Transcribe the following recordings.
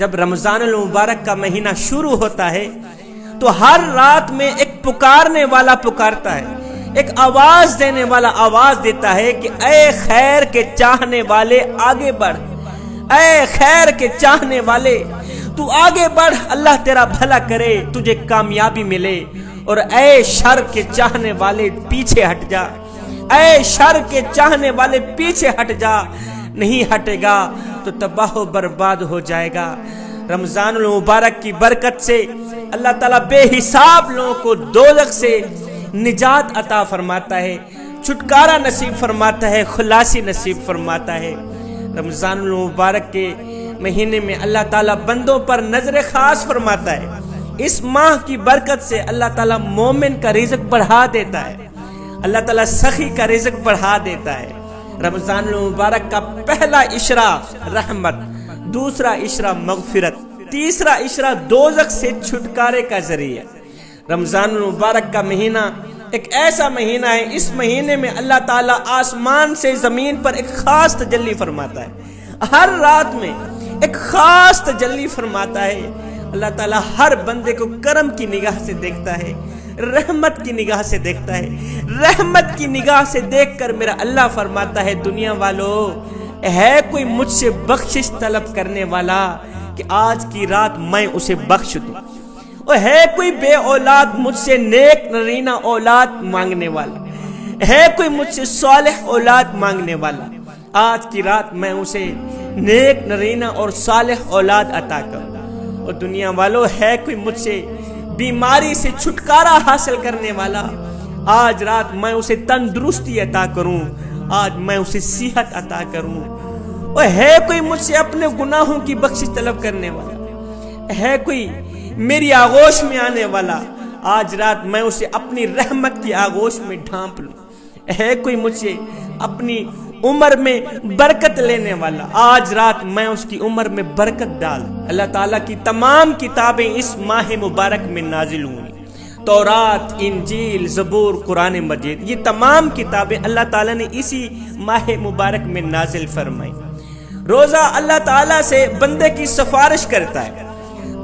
جب رمضان المبارک کا مہینہ شروع ہوتا ہے تو ہر رات میں ایک پکارنے والا پکارتا ہے، ایک آواز دینے والا آواز دیتا ہے کہ اے خیر کے چاہنے والے آگے بڑھ، اے خیر کے چاہنے والے تو آگے بڑھ، اللہ تیرا بھلا کرے، تجھے کامیابی ملے، اور اے شر کے چاہنے والے پیچھے ہٹ جا، اے شر کے چاہنے والے پیچھے ہٹ جا، نہیں ہٹے گا تو تباہ و برباد ہو جائے گا۔ رمضان المبارک کی برکت سے اللہ تعالیٰ بے حساب لوگوں کو دوزخ سے نجات عطا فرماتا ہے، چھٹکارا نصیب فرماتا ہے، خلاصی نصیب فرماتا ہے۔ رمضان المبارک کے مہینے میں اللہ تعالیٰ بندوں پر نظر خاص فرماتا ہے۔ اس ماہ کی برکت سے اللہ تعالیٰ مومن کا رزق بڑھا دیتا ہے، اللہ تعالیٰ سخی کا رزق بڑھا دیتا ہے۔ رمضان المبارک کا پہلا اشرا رحمت، دوسرا اشرا مغفرت، تیسرا اشرا دوزخ سے چھٹکارے کا ذریعہ۔ رمضان المبارک کا مہینہ ایک ایسا مہینہ ہے، اس مہینے میں اللہ تعالیٰ آسمان سے زمین پر ایک خاص تجلی فرماتا ہے، ہر رات میں ایک خاص تجلی فرماتا ہے۔ اللہ تعالیٰ ہر بندے کو کرم کی نگاہ سے دیکھتا ہے، رحمت کی نگاہ سے دیکھتا ہے، رحمت کی نگاہ سے دیکھ کر میرا اللہ فرماتا ہے دنیا والو ہے کوئی مجھ سے بخشش طلب کرنے والا کہ آج کی رات میں اسے بخش دوں، اور ہے کوئی بے اولاد مجھ سے نیک نرینہ اولاد مانگنے والا، ہے کوئی مجھ سے صالح اولاد مانگنے والا، آج کی رات میں اسے نیک نرینہ اور صالح اولاد عطا کروں۔ اور دنیا والو ہے کوئی مجھ سے بیماری سے چھٹکارا حاصل کرنے والا، آج رات میں اسے تندرستی عطا کروں، آج میں اسے صحت عطا کروں۔ اور ہے کوئی مجھ سے اپنے گناہوں کی بخشش طلب کرنے والا، ہے کوئی میری آغوش میں آنے والا، آج رات میں اسے اپنی رحمت کی آغوش میں ڈھانپ لوں۔ ہے کوئی مجھ سے اپنی عمر میں برکت لینے والا، آج رات میں اس کی عمر میں برکت ڈال۔ اللہ تعالیٰ کی تمام کتابیں اس ماہ مبارک میں نازل ہوئی، تورات، انجیل، زبور، قرآن مجید، یہ تمام کتابیں اللہ تعالیٰ نے اسی ماہ مبارک میں نازل فرمائی۔ روزہ اللہ تعالیٰ سے بندے کی سفارش کرتا ہے،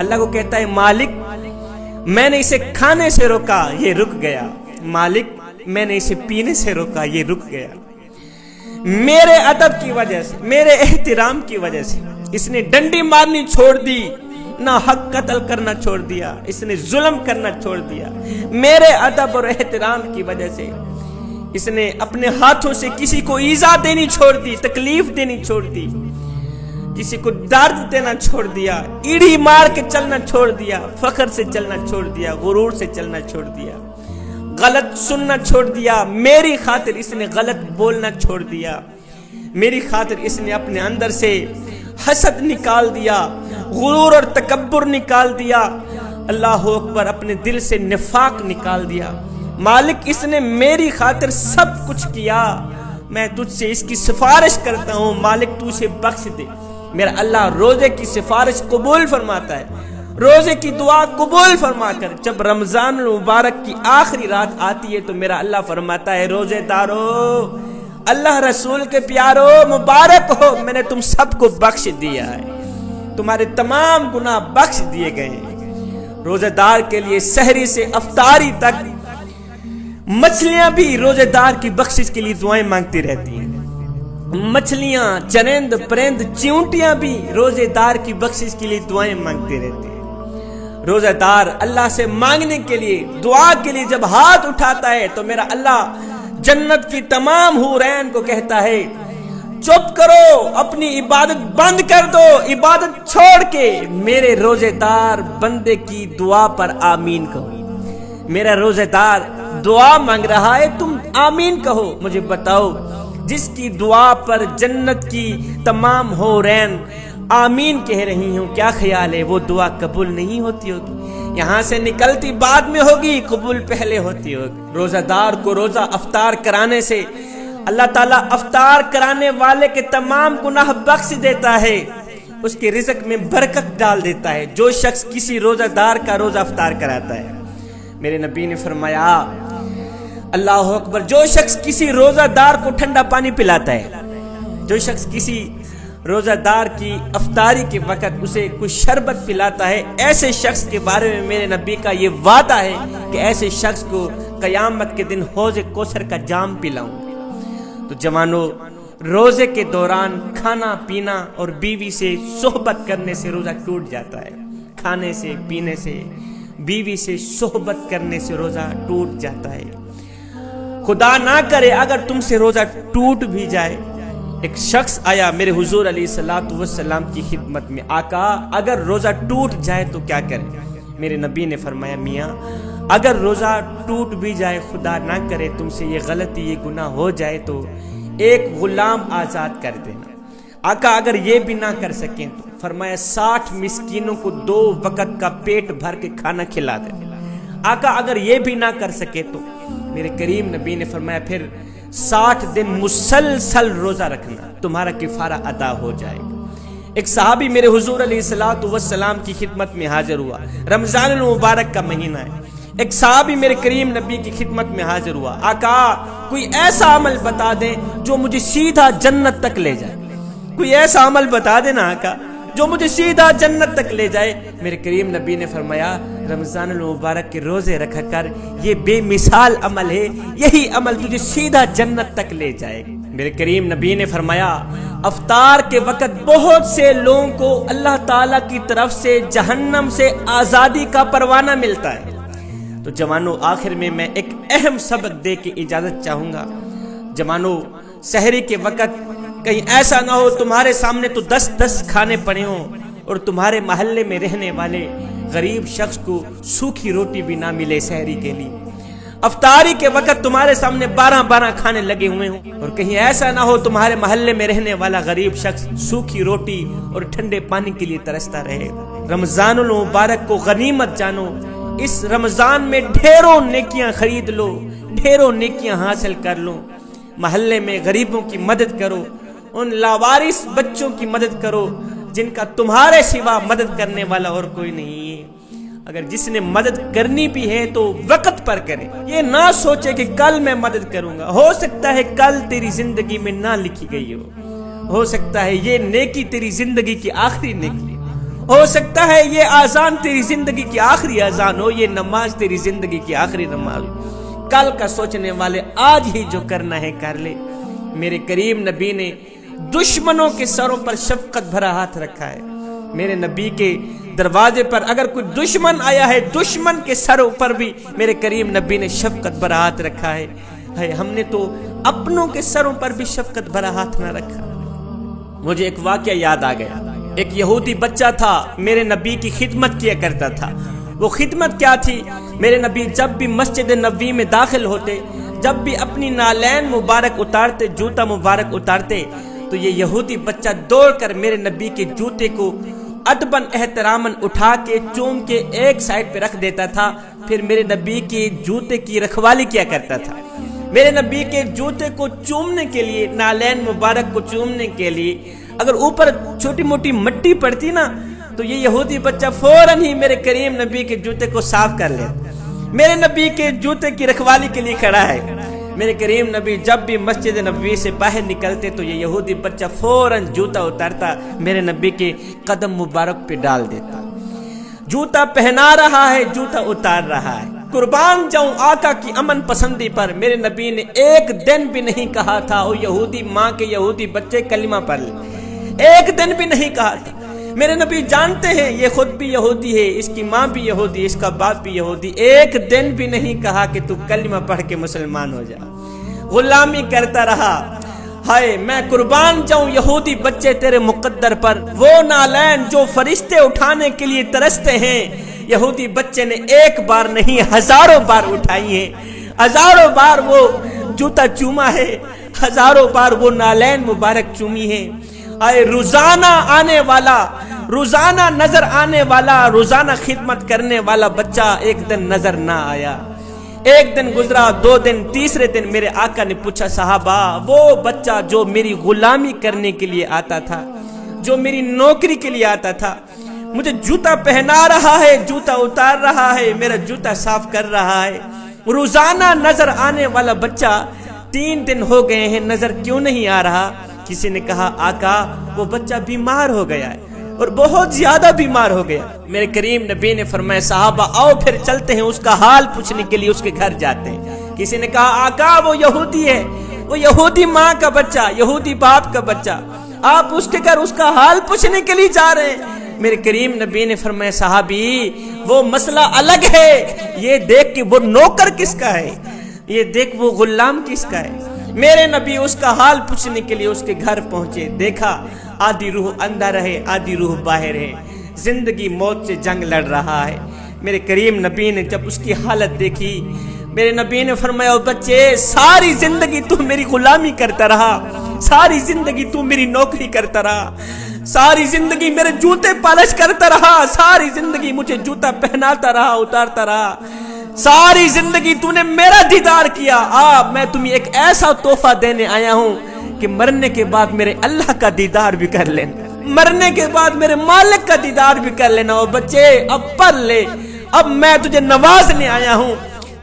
اللہ کو کہتا ہے مالک میں نے اسے کھانے سے روکا یہ رک گیا، مالک میں نے اسے پینے سے روکا یہ رک گیا، میرے ادب کی وجہ سے، میرے احترام کی وجہ سے اس نے ڈنڈی مارنی چھوڑ دی، نہ حق قتل کرنا چھوڑ دیا، اس نے ظلم کرنا چھوڑ دیا، میرے ادب اور احترام کی وجہ سے اس نے اپنے ہاتھوں سے کسی کو ایذا دینی چھوڑ دی، تکلیف دینی چھوڑ دی، کسی کو درد دینا چھوڑ دیا، ایڑھی مار کے چلنا چھوڑ دیا، فخر سے چلنا چھوڑ دیا، غرور سے چلنا چھوڑ دیا، غلط سننا چھوڑ دیا، میری خاطر اس نے غلط بولنا چھوڑ دیا، میری خاطر اس نے اپنے اندر سے حسد نکال دیا، غرور اور تکبر نکال دیا، اللہ اکبر، اپنے دل سے نفاق نکال دیا۔ مالک اس نے میری خاطر سب کچھ کیا، میں تجھ سے اس کی سفارش کرتا ہوں، مالک تو اسے بخش دے۔ میرا اللہ روزے کی سفارش قبول فرماتا ہے، روزے کی دعا قبول فرما کر جب رمضان المبارک کی آخری رات آتی ہے تو میرا اللہ فرماتا ہے روزے دارو، اللہ رسول کے پیارو مبارک ہو، میں نے تم سب کو بخش دیا ہے، تمہارے تمام گناہ بخش دیے گئے ہیں۔ روزے دار کے لیے سحری سے افطاری تک مچھلیاں بھی روزے دار کی بخشش کے لیے دعائیں مانگتی رہتی ہیں، مچھلیاں، چرند پرند، چیونٹیاں بھی روزے دار کی بخشش کے لیے دعائیں مانگتے رہتے ہیں۔ روزہ دار اللہ سے مانگنے کے لیے، دعا کے لیے جب ہاتھ اٹھاتا ہے تو میرا اللہ جنت کی تمام حورین کو کہتا ہے چپ کرو، اپنی عبادت بند کر دو، عبادت چھوڑ کے میرے روزے دار بندے کی دعا پر آمین کہو۔ میرا روزہ دار دعا مانگ رہا ہے، تم آمین کہو۔ مجھے بتاؤ جس کی دعا پر جنت کی تمام حورین آمین کہہ رہی ہوں، کیا خیال ہے وہ دعا قبول نہیں ہوتی ہوگی؟ یہاں سے نکلتی بعد میں ہوگی، قبول پہلے ہوتی ہوگی۔ روزہ دار کو روزہ افطار کرانے سے اللہ تعالیٰ افطار کرانے والے کے تمام گناہ بخش دیتا ہے، اس کے رزق میں برکت ڈال دیتا ہے۔ جو شخص کسی روزہ دار کا روزہ افطار کراتا ہے، میرے نبی نے فرمایا اللہ اکبر، جو شخص کسی روزہ دار کو ٹھنڈا پانی پلاتا ہے، جو شخص کسی روزہ دار کی افطاری کے وقت اسے کوئی شربت پلاتا ہے، ایسے شخص کے بارے میں میرے نبی کا یہ وعدہ ہے کہ ایسے شخص کو قیامت کے دن حوض کوثر کا جام پلاؤں گا۔ تو جوانوں، روزے کے دوران کھانا پینا اور بیوی سے صحبت کرنے سے روزہ ٹوٹ جاتا ہے۔ کھانے سے، پینے سے، بیوی سے صحبت کرنے سے روزہ ٹوٹ جاتا ہے۔ خدا نہ کرے اگر تم سے روزہ ٹوٹ بھی جائے۔ ایک شخص آیا میرے حضور علیہ الصلوۃ والسلام کی خدمت میں، آقا اگر روزہ ٹوٹ جائے تو کیا کریں؟ میرے نبی نے فرمایا، میاں اگر روزہ ٹوٹ بھی جائے، خدا نہ کرے تم سے یہ غلطی، یہ گناہ ہو جائے تو ایک غلام آزاد کر دینا۔ آقا اگر یہ بھی نہ کر سکیں تو فرمایا 60 مسکینوں کو 2 وقت کا پیٹ بھر کے کھانا کھلا دے۔ آقا اگر یہ بھی نہ کر سکے تو میرے کریم نبی نے فرمایا پھر 60 دن مسلسل روزہ رکھنا، تمہارا کفارہ ادا ہو جائے گا۔ ایک صحابی میرے حضور علیہ الصلوۃ والسلام کی خدمت میں حاضر ہوا، رمضان المبارک کا مہینہ ہے۔ ایک صحابی میرے کریم نبی کی خدمت میں حاضر ہوا، آقا کوئی ایسا عمل بتا دیں جو مجھے سیدھا جنت تک لے جائے، کوئی ایسا عمل بتا دینا آقا جو مجھے سیدھا جنت تک لے جائے۔ میرے کریم نبی نے فرمایا رمضان المبارک کے روزے رکھا کر، یہ بے مثال عمل ہے، یہی عمل تجھے سیدھا جنت تک لے جائے۔ میرے کریم نبی نے فرمایا افطار کے وقت بہت سے لوگوں کو اللہ تعالیٰ کی طرف سے جہنم سے آزادی کا پروانہ ملتا ہے۔ تو جوانوں، آخر میں ایک اہم سبق دے کے اجازت چاہوں گا۔ جوانوں، سحری کے وقت کہیں ایسا نہ ہو تمہارے سامنے تو 10 کھانے پڑے ہوں اور تمہارے محلے میں رہنے والے غریب شخص کو سوکھی روٹی بھی نہ ملے سحری کے لیے۔ افطاری کے وقت تمہارے سامنے 12 کھانے لگے ہوئے ہوں اور کہیں ایسا نہ ہو تمہارے محلے میں رہنے والا غریب شخص سوکھی روٹی اور ٹھنڈے پانی کے لیے ترستا رہے۔ رمضان المبارک کو غنیمت جانو، اس رمضان میں ڈھیروں نیکیاں خرید لو، ڈھیروں نیکیاں حاصل کر لو۔ محلے میں غریبوں کی مدد کرو، ان لاوارث بچوں کی مدد کرو جن کا تمہارے سوا مدد کرنے والا اور کوئی نہیں ہے۔ اگر جس نے مدد کرنی بھی ہے تو وقت پر کرے، یہ نہ سوچے کہ کل میں مدد کروں گا، ہو سکتا ہے کل تیری زندگی میں نہ لکھی گئی ہو سکتا ہے یہ نیکی تیری زندگی کی آخری نیکی ہو سکتا ہے، یہ آزان تیری زندگی کی آخری آزان ہو، یہ نماز تیری زندگی کی آخری نماز ہو۔ کل کا سوچنے والے آج ہی جو کرنا ہے کر لے۔ میرے کریم نبی نے دشمنوں کے سروں پر شفقت بھرا ہاتھ رکھا ہے۔ میرے نبی کے دروازے پر اگر کوئی دشمن آیا ہے، دشمن کے سروں پر بھی میرے کریم نبی نے شفقت بھرا ہاتھ رکھا ہے۔ ہم نے تو اپنوں کے سروں پر بھی شفقت بھرا ہاتھ نہ رکھا۔ مجھے ایک واقعہ یاد آ گیا۔ ایک یہودی بچہ تھا، میرے نبی کی خدمت کیا کرتا تھا۔ وہ خدمت کیا تھی؟ میرے نبی جب بھی مسجد نبوی میں داخل ہوتے، جب بھی اپنی نالین مبارک اتارتے، جوتا مبارک اتارتے، تو یہ یہودی بچہ دوڑ کر میرے نبی کے جوتے کو ادباً احتراماً اٹھا کے چوم کے ایک سائڈ پہ رکھ دیتا تھا، پھر میرے نبی کے جوتے کی رکھوالی کیا کرتا تھا۔ میرے نبی کے جوتے کو چومنے کے لیے، نالین مبارک کو چومنے کے لیے اگر اوپر چھوٹی موٹی مٹی پڑتی نا تو یہ یہودی بچہ فوراً ہی میرے کریم نبی کے جوتے کو صاف کر لیتا، میرے نبی کے جوتے کی رکھوالی کے لیے کھڑا ہے۔ میرے کریم نبی جب بھی مسجد نبوی سے باہر نکلتے تو یہ یہودی بچہ فوراً جوتا اتارتا، میرے نبی کے قدم مبارک پہ ڈال دیتا۔ جوتا پہنا رہا ہے، جوتا اتار رہا ہے۔ قربان جاؤں آقا کی امن پسندی پر، میرے نبی نے ایک دن بھی نہیں کہا تھا او یہودی ماں کے یہودی بچے کلمہ پڑھ لے، ایک دن بھی نہیں کہا تھا۔ میرے نبی جانتے ہیں یہ خود بھی یہودی ہے، اس کی ماں بھی یہودی، اس کا باپ بھی یہودی، ایک دن بھی نہیں کہا کہ تو کلمہ پڑھ کے مسلمان ہو جا۔ غلامی کرتا رہا۔ ہائے میں قربان جاؤں یہودی بچے تیرے مقدر پر، وہ نالین جو فرشتے اٹھانے کے لیے ترستے ہیں، یہودی بچے نے ایک بار نہیں ہزاروں بار اٹھائی ہیں، ہزاروں بار وہ جوتا چوما ہے، ہزاروں بار وہ نالین مبارک چومی ہے۔ آئے روزانہ آنے والا، روزانہ نظر آنے والا، روزانہ خدمت کرنے والا بچہ ایک دن نظر نہ آیا۔ ایک دن گزرا، 2 دن، تیسرے دن میرے آقا نے پوچھا صحابہ وہ بچہ جو میری غلامی کرنے کے لیے آتا تھا، جو میری نوکری کے لیے آتا تھا، مجھے جوتا پہنا رہا ہے، جوتا اتار رہا ہے، میرا جوتا صاف کر رہا ہے، روزانہ نظر آنے والا بچہ 3 دن ہو گئے ہیں نظر کیوں نہیں آ رہا؟ کسی نے کہا آقا وہ بچہ بیمار ہو گیا ہے اور بہت زیادہ بیمار ہو گیا. میرے کریم نبی نے فرمایا صحابہ آؤ پھر چلتے ہیں, اس کا حال پوچھنے کے لیے اس کے گھر جاتے ہیں. کسی نے کہا آقا وہ یہودی ہے, وہ یہودی ماں کا بچہ, یہودی باپ کا بچہ, آپ اس کے گھر اس کا حال پوچھنے کے لیے جا رہے ہیں. میرے کریم نبی نے فرمایا صحابی وہ مسئلہ الگ ہے, یہ دیکھ کہ وہ نوکر کس کا ہے, یہ دیکھ وہ غلام کس کا ہے. میرے نبی اس کا حال پوچھنے کے لیے اس کے گھر پہنچے, دیکھا آدھی روح اندر ہے آدھی روح باہر ہے, زندگی موت سے جنگ لڑ رہا ہے. میرے کریم نبی نے جب اس کی حالت دیکھی, میرے نبی نے فرمایا بچے ساری زندگی تو میری غلامی کرتا رہا, ساری زندگی تو میری نوکری کرتا رہا, ساری زندگی میرے جوتے پالش کرتا رہا, ساری زندگی مجھے جوتا پہناتا رہا اتارتا رہا, ساری زندگی تو نے میرا دیدار کیا. میں تمہیں ایک ایسا تحفہ دینے آیا ہوں کہ مرنے کے بعد میرے اللہ کا دیدار بھی کر لینا, مرنے کے بعد میرے مالک کا دیدار بھی کر لینا. اور بچے اب پڑھ لے, اب میں تجھے نوازنے آیا ہوں,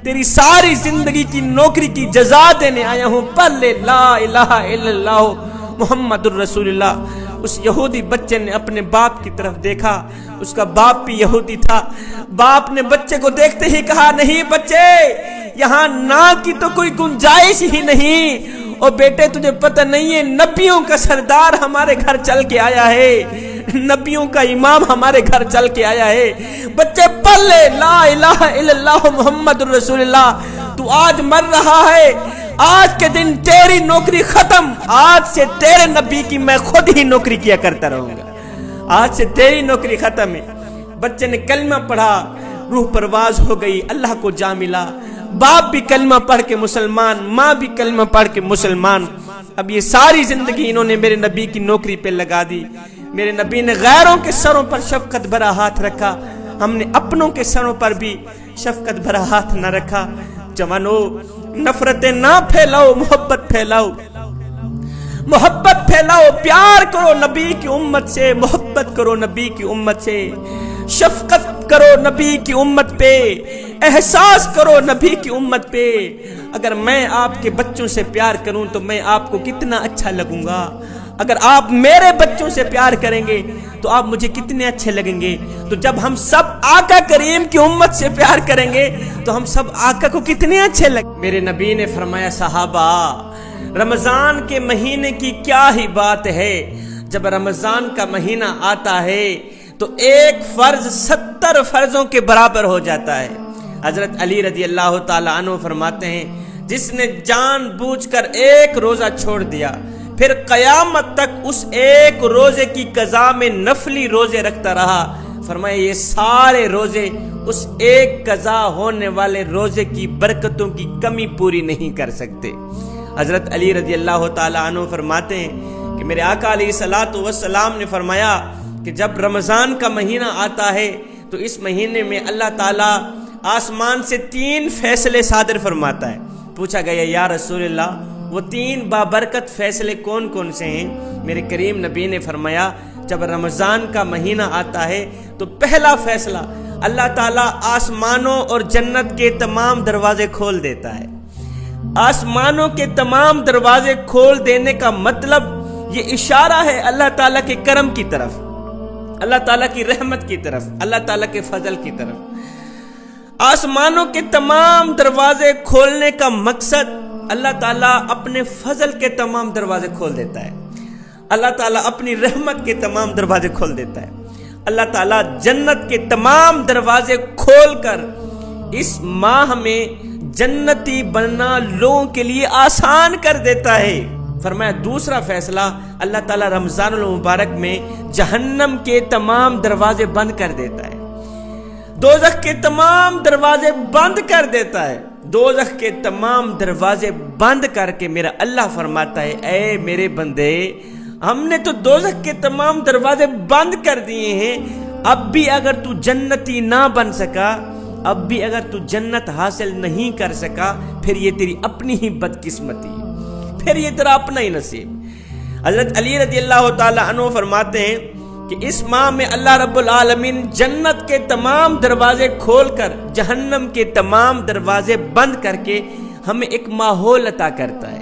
تیری ساری زندگی کی نوکری کی جزا دینے آیا ہوں, پڑھ لے لا الہ الا اللہ محمد الرسول اللہ. اس یہودی بچے نے اپنے باپ کی طرف دیکھا, اس کا باپ بھی یہودی تھا. باپ نے بچے کو دیکھتے ہی کہا نہیں بچے یہاں نا کی تو کوئی گنجائش ہی نہیں, اور بیٹے تجھے پتہ نہیں ہے نبیوں کا سردار ہمارے گھر چل کے آیا ہے, نبیوں کا امام ہمارے گھر چل کے آیا ہے. بچے پڑھ لے لا الہ الا اللہ محمد الرسول اللہ. تو آج مر رہا ہے, آج کے دن تیری نوکری ختم, آج سے تیرے نبی کی میں خود ہی نوکری کیا کرتا رہوں گا, آج سے تیری نوکری ختم ہے. بچے نے کلمہ پڑھا, روح پرواز ہو گئی, اللہ کو جا ملا. باپ بھی کلمہ پڑھ کے مسلمان, ماں بھی کلمہ پڑھ کے مسلمان. اب یہ ساری زندگی انہوں نے میرے نبی کی نوکری پہ لگا دی. میرے نبی نے غیروں کے سروں پر شفقت بھرا ہاتھ رکھا, ہم نے اپنوں کے سروں پر بھی شفقت بھرا ہاتھ نہ رکھا. جوانو نفرتیں نہ پھیلاؤ, محبت پھیلاؤ, محبت پھیلاؤ, پیار کرو نبی کی امت سے, محبت کرو نبی کی امت سے, شفقت کرو نبی کی امت پہ, احساس کرو نبی کی امت پہ. اگر میں آپ کے بچوں سے پیار کروں تو میں آپ کو کتنا اچھا لگوں گا, اگر آپ میرے بچوں سے پیار کریں گے تو آپ مجھے کتنے اچھے لگیں گے. تو جب ہم سب آقا کریم کی امت سے پیار کریں گے تو ہم سب آقا کو کتنے اچھے لگیں. میرے نبی نے فرمایا صحابہ رمضان کے مہینے کی کیا ہی بات ہے, جب رمضان کا مہینہ آتا ہے تو ایک فرض 70 فرضوں کے برابر ہو جاتا ہے. حضرت علی رضی اللہ تعالی عنہ فرماتے ہیں جس نے جان بوجھ کر ایک روزہ چھوڑ دیا پھر قیامت تک اس ایک روزے کی قضا میں نفلی روزے رکھتا رہا, فرمایا یہ سارے روزے اس ایک قضا ہونے والے روزے کی برکتوں کی کمی پوری نہیں کر سکتے. حضرت علی رضی اللہ تعالی عنہ فرماتے ہیں کہ میرے آقا علیہ الصلوۃ والسلام نے فرمایا کہ جب رمضان کا مہینہ آتا ہے تو اس مہینے میں اللہ تعالیٰ آسمان سے 3 فیصلے صادر فرماتا ہے. پوچھا گیا یا رسول اللہ وہ 3 بابرکت فیصلے کون کون سے ہیں؟ میرے کریم نبی نے فرمایا جب رمضان کا مہینہ آتا ہے تو پہلا فیصلہ اللہ تعالیٰ آسمانوں اور جنت کے تمام دروازے کھول دیتا ہے. آسمانوں کے تمام دروازے کھول دینے کا مطلب یہ اشارہ ہے اللہ تعالیٰ کے کرم کی طرف, اللہ تعالیٰ کی رحمت کی طرف, اللہ تعالیٰ کے فضل کی طرف. آسمانوں کے تمام دروازے کھولنے کا مقصد اللہ تعالیٰ اپنے فضل کے تمام دروازے کھول دیتا ہے, اللہ تعالیٰ اپنی رحمت کے تمام دروازے کھول دیتا ہے, اللہ تعالیٰ جنت کے تمام دروازے کھول کر اس ماہ میں جنتی بننا لوگوں کے لیے آسان کر دیتا ہے. فرمایا دوسرا فیصلہ اللہ تعالیٰ رمضان المبارک میں جہنم کے تمام دروازے بند کر دیتا ہے, دوزخ کے تمام دروازے بند کر دیتا ہے. دوزخ کے تمام دروازے بند کر کے میرا اللہ فرماتا ہے اے میرے بندے ہم نے تو دوزخ کے تمام دروازے بند کر دیے ہیں, اب بھی اگر تو جنتی نہ بن سکا, اب بھی اگر تو جنت حاصل نہیں کر سکا, پھر یہ تیری اپنی ہی بدقسمتی, پھر یہ تیرا اپنا ہی نصیب. حضرت علی رضی اللہ تعالی عنہ فرماتے ہیں کہ اس ماہ میں اللہ رب العالمین جنت کے تمام دروازے کھول کر جہنم کے تمام دروازے بند کر کے ہمیں ایک ماحول عطا کرتا ہے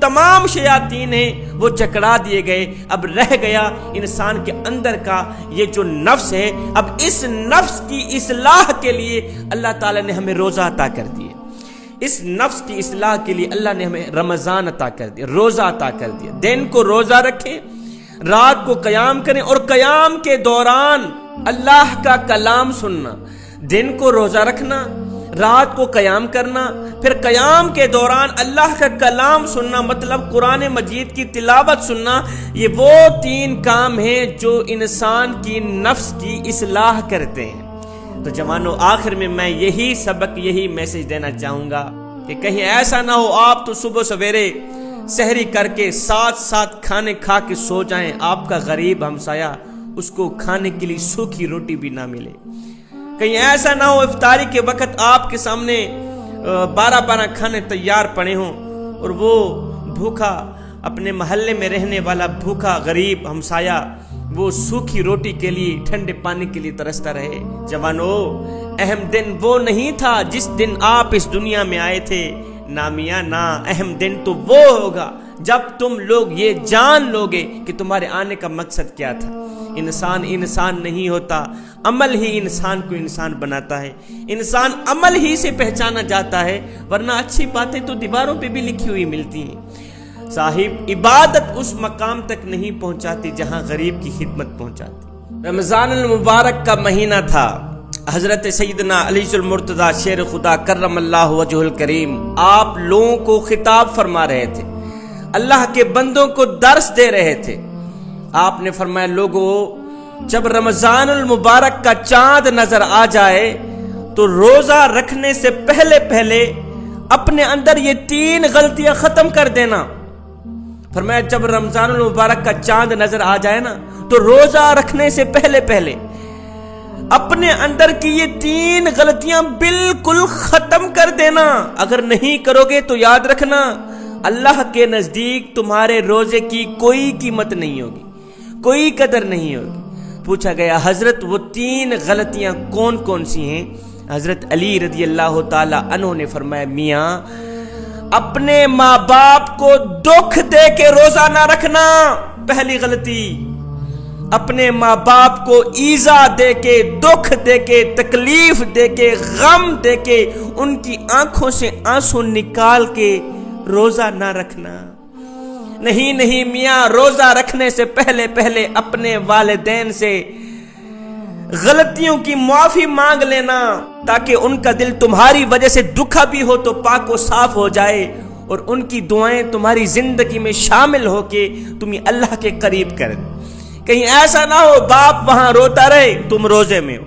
تمام شیاطین ہیں وہ چکرا دیے گئے. اب رہ گیا انسان کے اندر کا یہ جو نفس ہے. اب اس نفس کی اصلاح کے لیے اللہ تعالیٰ نے ہمیں روزہ عطا کر دیے. اس نفس کی اصلاح کے لیے اللہ نے ہمیں رمضان عطا کر دیا, روزہ عطا کر دیا. دن کو روزہ رکھیں, رات کو قیام کریں, اور قیام کے دوران اللہ کا کلام سننا. دن کو روزہ رکھنا, رات کو قیام کرنا, پھر قیام کے دوران اللہ کا کلام سننا, مطلب قرآن مجید کی تلاوت سننا. یہ وہ 3 کام ہیں جو انسان کی نفس کی اصلاح کرتے ہیں. تو جوانوں, آخر میں میں یہی سبق, یہی میسج دینا چاہوں گا کہ کہیں ایسا نہ ہو آپ تو صبح سویرے سحری کر کے ساتھ کھانے کھا کے سو جائیں, آپ کا غریب ہمسایہ اس کو کھانے کے لیے سوکھی روٹی بھی نہ ملے. کہیں ایسا نہ ہو افطاری کے وقت آپ کے سامنے 12 کھانے تیار پڑے ہوں اور وہ بھوکا, اپنے محلے میں رہنے والا بھوکا غریب ہمسایہ وہ سوکھی روٹی کے لیے, ٹھنڈے پانی کے لیے ترستا رہے. جوانو, اہم دن وہ نہیں تھا جس دن آپ اس دنیا میں آئے تھے. نامیاں نا, اہم دن تو وہ ہوگا جب تم لوگ یہ جان لوگے کہ تمہارے آنے کا مقصد کیا تھا. انسان نہیں ہوتا, عمل ہی انسان کو انسان بناتا ہے. انسان عمل ہی سے پہچانا جاتا ہے, ورنہ اچھی باتیں تو دیواروں پہ بھی لکھی ہوئی ملتی ہیں. صاحب, عبادت اس مقام تک نہیں پہنچاتی جہاں غریب کی خدمت پہنچاتی. رمضان المبارک کا مہینہ تھا. حضرت سیدنا علی المرتضیٰ شیر خدا کرم اللہ وجہ الکریم آپ لوگوں کو خطاب فرما رہے تھے, اللہ کے بندوں کو درس دے رہے تھے. آپ نے فرمایا, لوگوں, جب رمضان المبارک کا چاند نظر آ جائے تو روزہ رکھنے سے پہلے اپنے اندر یہ 3 غلطیاں ختم کر دینا. فرمایا, جب رمضان المبارک کا چاند نظر آ جائے نا تو روزہ رکھنے سے پہلے اپنے اندر کی یہ 3 غلطیاں بالکل ختم کر دینا. اگر نہیں کرو گے تو یاد رکھنا, اللہ کے نزدیک تمہارے روزے کی کوئی قیمت نہیں ہوگی, کوئی قدر نہیں ہوگی. پوچھا گیا, حضرت وہ 3 غلطیاں کون سی ہیں؟ حضرت علی رضی اللہ تعالی عنہ نے فرمایا, میاں, اپنے ماں باپ کو دکھ دے کے روزہ نہ رکھنا, پہلی غلطی. اپنے ماں باپ کو ایذا دے کے, دکھ دے کے, تکلیف دے کے, غم دے کے, ان کی آنکھوں سے آنسو نکال کے روزہ نہ رکھنا. نہیں میاں, روزہ رکھنے سے پہلے اپنے والدین سے غلطیوں کی معافی مانگ لینا, تاکہ ان کا دل تمہاری وجہ سے دکھا بھی ہو تو پاک و صاف ہو جائے, اور ان کی دعائیں تمہاری زندگی میں شامل ہو کے تمہیں اللہ کے قریب کر دیں. کہیں ایسا نہ ہو باپ وہاں روتا رہے, تم روزے میں ہو.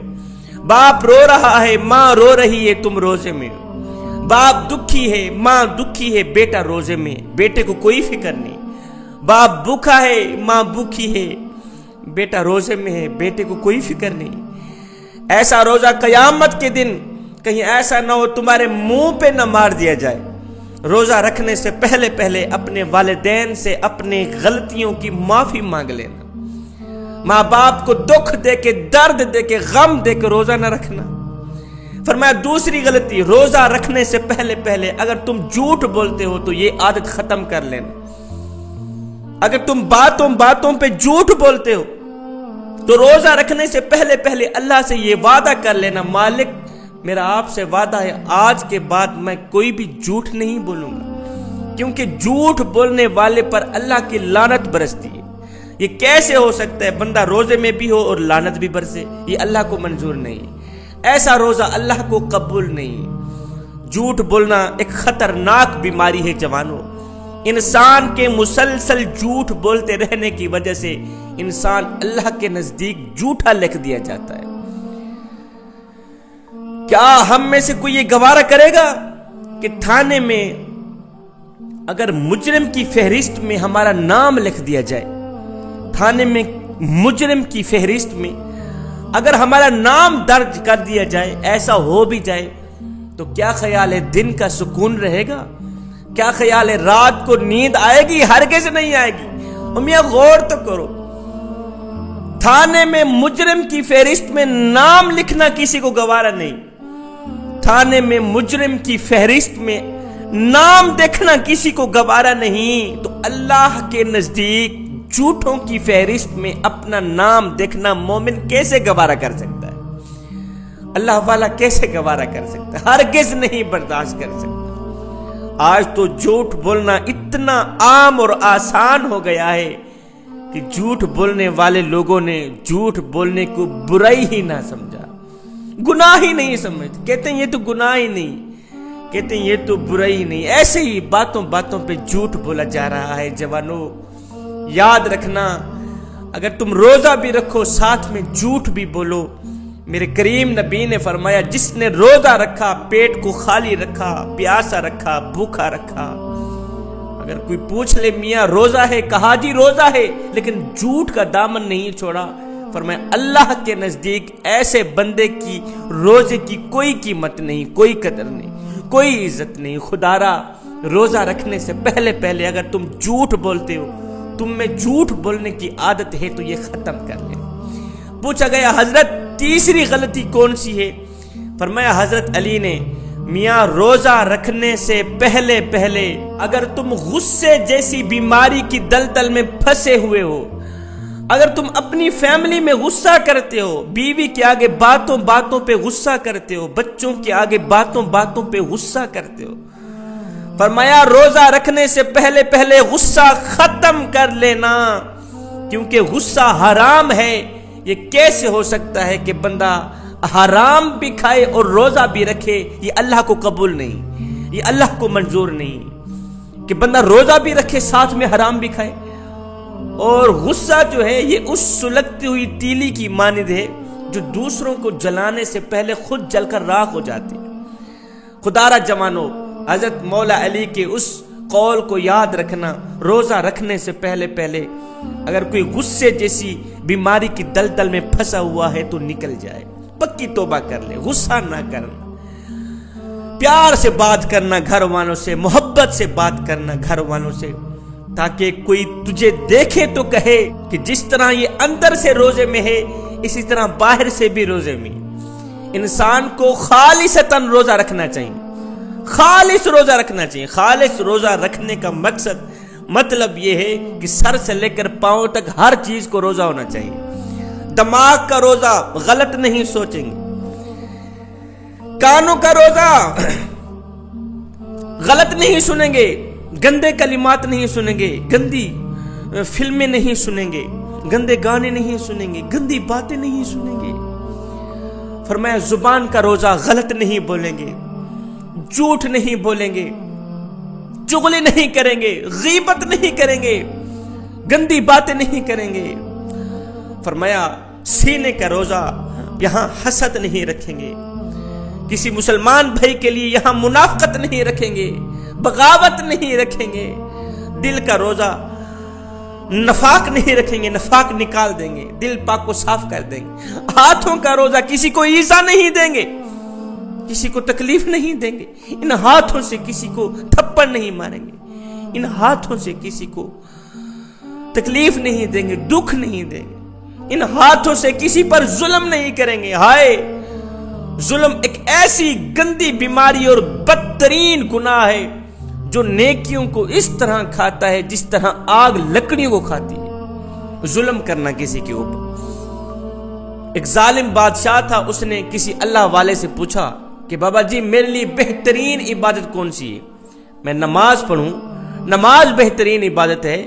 باپ رو رہا ہے, ماں رو رہی ہے, تم روزے میں ہو. باپ دکھی ہے, ماں دکھی ہے, بیٹا روزے میں, بیٹے کو کوئی فکر نہیں. باپ بھوکا ہے, ماں بھوکی ہے, بیٹا روزے میں ہے, بیٹے کو کوئی فکر نہیں. ایسا روزہ قیامت کے دن کہیں ایسا نہ ہو تمہارے منہ پہ نہ مار دیا جائے. روزہ رکھنے سے پہلے اپنے والدین سے اپنے غلطیوں کی معافی مانگ لینا. ماں باپ کو دکھ دے کے, درد دے کے, غم دے کے روزہ نہ رکھنا. فرمایا, دوسری غلطی, روزہ رکھنے سے پہلے اگر تم جھوٹ بولتے ہو تو یہ عادت ختم کر لینا. اگر تم باتوں پہ جھوٹ بولتے ہو تو روزہ رکھنے سے پہلے اللہ سے یہ وعدہ کر لینا, مالک میرا آپ سے وعدہ ہے آج کے بعد میں کوئی بھی جھوٹ نہیں بولوں گا, کیونکہ جھوٹ بولنے والے پر اللہ کی لعنت برستی ہے. یہ کیسے ہو سکتا ہے بندہ روزے میں بھی ہو اور لعنت بھی برسے؟ یہ اللہ کو منظور نہیں. ایسا روزہ اللہ کو قبول نہیں. جھوٹ بولنا ایک خطرناک بیماری ہے جوانوں. انسان کے مسلسل جھوٹ بولتے رہنے کی وجہ سے انسان اللہ کے نزدیک جھوٹا لکھ دیا جاتا ہے. کیا ہم میں سے کوئی یہ گوارا کرے گا کہ تھانے میں اگر مجرم کی فہرست میں ہمارا نام لکھ دیا جائے, تھانے میں مجرم کی فہرست میں اگر ہمارا نام درج کر دیا جائے, ایسا ہو بھی جائے, تو کیا خیال ہے دن کا سکون رہے گا؟ کیا خیال ہے رات کو نیند آئے گی؟ ہرگز نہیں آئے گی. میاں غور تو کرو, تھانے میں مجرم کی فہرست میں نام لکھنا کسی کو گوارا نہیں. تھانے میں مجرم کی فہرست میں نام دیکھنا کسی کو گوارا نہیں، تو اللہ کے نزدیک جھوٹوں کی فہرست میں اپنا نام دیکھنا مومن کیسے گوارا کر سکتا ہے؟ اللہ والا کیسے گوارا کر سکتا ہے؟ ہرگز نہیں برداشت کر سکتا۔ آج تو جھوٹ بولنا اتنا عام اور آسان ہو گیا ہے کہ جھوٹ بولنے والے لوگوں نے جھوٹ بولنے کو برائی ہی نہ سمجھا، گناہ ہی نہیں سمجھتے، کہتے ہیں یہ تو گناہ ہی نہیں، کہتے ہیں یہ تو برائی نہیں۔ ایسے ہی باتوں باتوں پہ جھوٹ بولا جا رہا ہے۔ جوانوں یاد رکھنا، اگر تم روزہ بھی رکھو ساتھ میں جھوٹ بھی بولو، میرے کریم نبی نے فرمایا جس نے روزہ رکھا، پیٹ کو خالی رکھا، پیاسا رکھا، بھوکا رکھا، اگر کوئی پوچھ لے میاں روزہ ہے، کہا جی روزہ ہے، لیکن جھوٹ کا دامن نہیں چھوڑا، فرمایا اللہ کے نزدیک ایسے بندے کی روزے کی کوئی قیمت نہیں، کوئی قدر نہیں، کوئی عزت نہیں۔ خدارا روزہ رکھنے سے پہلے اگر تم جھوٹ بولتے ہو، تم میں جھوٹ بولنے کی عادت ہے، تو یہ ختم کر لے۔ پوچھا گیا حضرت تیسری غلطی کون سی ہے؟ فرمایا حضرت علی نے، میاں روزہ رکھنے سے پہلے اگر تم غصے جیسی بیماری کی دلدل میں پھنسے ہوئے ہو، اگر تم اپنی فیملی میں غصہ کرتے ہو، بیوی کے آگے باتوں باتوں پہ غصہ کرتے ہو، بچوں کے آگے باتوں باتوں پہ غصہ کرتے ہو، فرمایا روزہ رکھنے سے پہلے غصہ ختم کر لینا، کیونکہ غصہ حرام ہے۔ یہ کیسے ہو سکتا ہے کہ بندہ حرام بھی کھائے اور روزہ بھی رکھے؟ یہ اللہ کو قبول نہیں، یہ اللہ کو منظور نہیں کہ بندہ روزہ بھی رکھے ساتھ میں حرام بھی کھائے۔ اور غصہ جو ہے یہ اس سلگتی ہوئی تیلی کی مانند ہے جو دوسروں کو جلانے سے پہلے خود جل کر راکھ ہو جاتی ہے۔ خدارا جوانو، حضرت مولا علی کے اس قول کو یاد رکھنا، روزہ رکھنے سے پہلے اگر کوئی غصے جیسی بیماری کی دلدل میں پھنسا ہوا ہے تو نکل جائے، پکی توبہ کر لے، غصہ نہ کرنا، پیار سے بات کرنا گھر والوں سے، محبت سے بات کرنا گھر والوں سے، تاکہ کوئی تجھے دیکھے تو کہے کہ جس طرح یہ اندر سے روزے میں ہے اسی طرح باہر سے بھی روزے میں۔ انسان کو خالصتاً روزہ رکھنا چاہیے، خالص روزہ رکھنا چاہیے۔ خالص روزہ رکھنے کا مطلب یہ ہے کہ سر سے لے کر پاؤں تک ہر چیز کو روزہ ہونا چاہیے۔ دماغ کا روزہ، غلط نہیں سوچیں گے، کانوں کا روزہ، غلط نہیں سنیں گے، گندے کلمات نہیں سنیں گے، گندی فلمیں نہیں سنیں گے، گندے گانے نہیں سنیں گے، گندی باتیں نہیں سنیں گے۔ فرمایا زبان کا روزہ، غلط نہیں بولیں گے، جھوٹ نہیں بولیں گے، چغلی نہیں کریں گے، غیبت نہیں کریں گے، گندی باتیں نہیں کریں گے۔ فرمایا سینے کا روزہ، یہاں حسد نہیں رکھیں گے، کسی مسلمان بھائی کے لیے یہاں منافقت نہیں رکھیں گے، بغاوت نہیں رکھیں گے۔ دل کا روزہ، نفاق نہیں رکھیں گے، نفاق نکال دیں گے، دل پاک کو صاف کر دیں گے۔ ہاتھوں کا روزہ، کسی کو ایذا نہیں دیں گے، کسی کو تکلیف نہیں دیں گے، ان ہاتھوں سے کسی کو تھپڑ نہیں ماریں گے، ان ہاتھوں سے کسی کو تکلیف نہیں دیں گے، دکھ نہیں دیں گے، ان ہاتھوں سے کسی پر ظلم نہیں کریں گے۔ ہائے، ظلم ایک ایسی گندی بیماری اور بدترین گناہ ہے جو نیکیوں کو اس طرح کھاتا ہے جس طرح آگ لکڑیوں کو کھاتی ہے۔ ظلم کرنا کسی کے اوپر۔ ایک ظالم بادشاہ تھا، اس نے کسی اللہ والے سے پوچھا کہ بابا جی میرے لیے بہترین عبادت کون سی ہے؟ میں نماز پڑھوں، نماز بہترین عبادت ہے،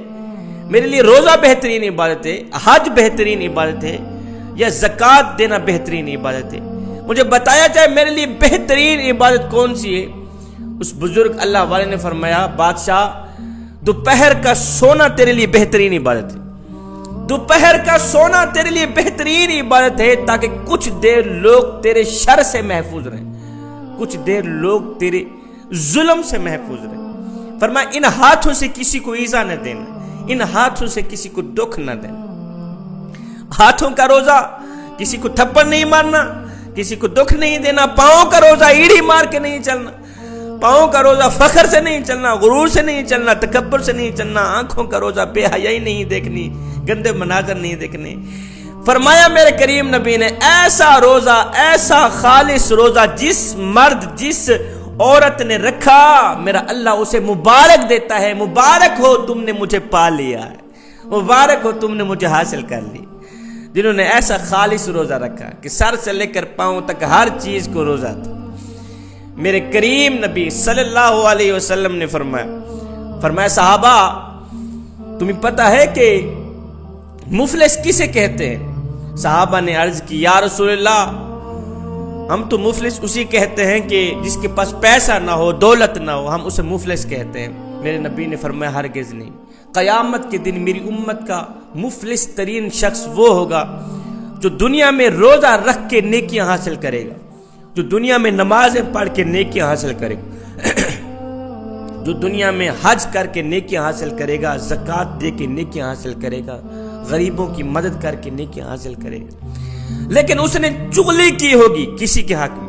میرے لیے روزہ بہترین عبادت ہے، حج بہترین عبادت ہے، یا زکوٰۃ دینا بہترین عبادت ہے؟ مجھے بتایا جائے میرے لیے بہترین عبادت کون سی ہے؟ اس بزرگ اللہ والے نے فرمایا بادشاہ، دوپہر کا سونا تیرے لیے بہترین عبادت ہے، دوپہر کا سونا تیرے لیے بہترین عبادت ہے، تاکہ کچھ دیر لوگ تیرے شر سے محفوظ رہیں، کچھ دیر لوگ تیرے ظلم سے محفوظ رہیں۔ فرمایا ان ہاتھوں سے کسی کو ایذا نہ دینا، ان ہاتھوں سے کسی کو دکھ نہ دینا۔ ہاتھوں کا روزہ، کسی کو تھپڑ نہیں مارنا، کسی کو دکھ نہیں دینا۔ پاؤں کا روزہ، ایڑی مار کے نہیں چلنا، پاؤں کا روزہ فخر سے نہیں چلنا، غرور سے نہیں چلنا، تکبر سے نہیں چلنا۔ آنکھوں کا روزہ، بے حیائی نہیں دیکھنی، گندے مناظر نہیں دیکھنے۔ فرمایا میرے کریم نبی نے ایسا روزہ، ایسا خالص روزہ جس مرد، جس عورت نے رکھا میرا اللہ اسے مبارک دیتا ہے، مبارک ہو تم نے مجھے پا لیا ہے، مبارک ہو تم نے مجھے حاصل کر لی۔ جنہوں نے ایسا خالص روزہ رکھا کہ سر سے لے کر پاؤں تک ہر چیز کو روزہ تھا۔ میرے کریم نبی صلی اللہ علیہ وسلم نے فرمایا صحابہ تمہیں پتہ ہے کہ مفلس کسے کہتے ہیں؟ صحابہ نے عرض کی یا رسول اللہ ہم تو مفلس اسی کہتے ہیں کہ جس کے پاس پیسہ نہ ہو، دولت نہ ہو، ہم اسے مفلس کہتے ہیں۔ میرے نبی نے فرمایا ہرگز نہیں، قیامت کے دن میری امت کا مفلس ترین شخص وہ ہوگا جو دنیا میں روزہ رکھ کے نیکیاں حاصل کرے گا، جو دنیا میں نمازیں پڑھ کے نیکیاں حاصل کرے گا، جو دنیا میں حج کر کے نیکیاں حاصل کرے گا، زکوٰۃ دے کے نیکیاں حاصل کرے گا، غریبوں کی مدد کر کے نیکیاں حاصل کرے گا، لیکن اس نے چغلی کی ہوگی کسی کے حق میں،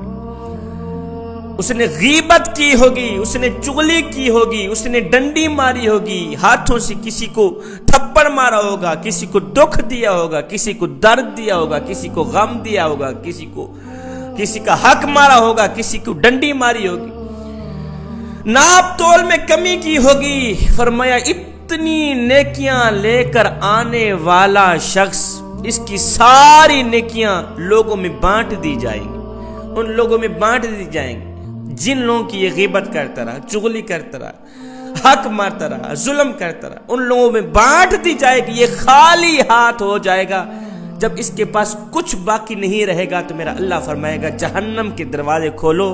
اس نے غیبت کی ہوگی، اس نے چغلی کی ہوگی، اس نے ڈنڈی ماری ہوگی، ہاتھوں سے کسی کو تھپڑ مارا ہوگا، کسی کو دکھ دیا ہوگا، کسی کو درد دیا ہوگا، کسی کو غم دیا ہوگا، کسی کا حق مارا ہوگا، کسی کو ڈنڈی ماری ہوگی، ناپ تول میں کمی کی ہوگی۔ فرمایا اتنی نیکیاں لے کر آنے والا شخص، اس کی ساری نیکیاں لوگوں میں بانٹ دی جائیں گی، ان لوگوں میں بانٹ دی جائیں گی جن لوگوں کی یہ غیبت کرتا رہا، چغلی کرتا رہا، حق مارتا رہا، ظلم کرتا رہا، ان لوگوں میں بانٹ دی جائے گی۔ یہ خالی ہاتھ ہو جائے گا، جب اس کے پاس کچھ باقی نہیں رہے گا تو میرا اللہ فرمائے گا جہنم کے دروازے کھولو،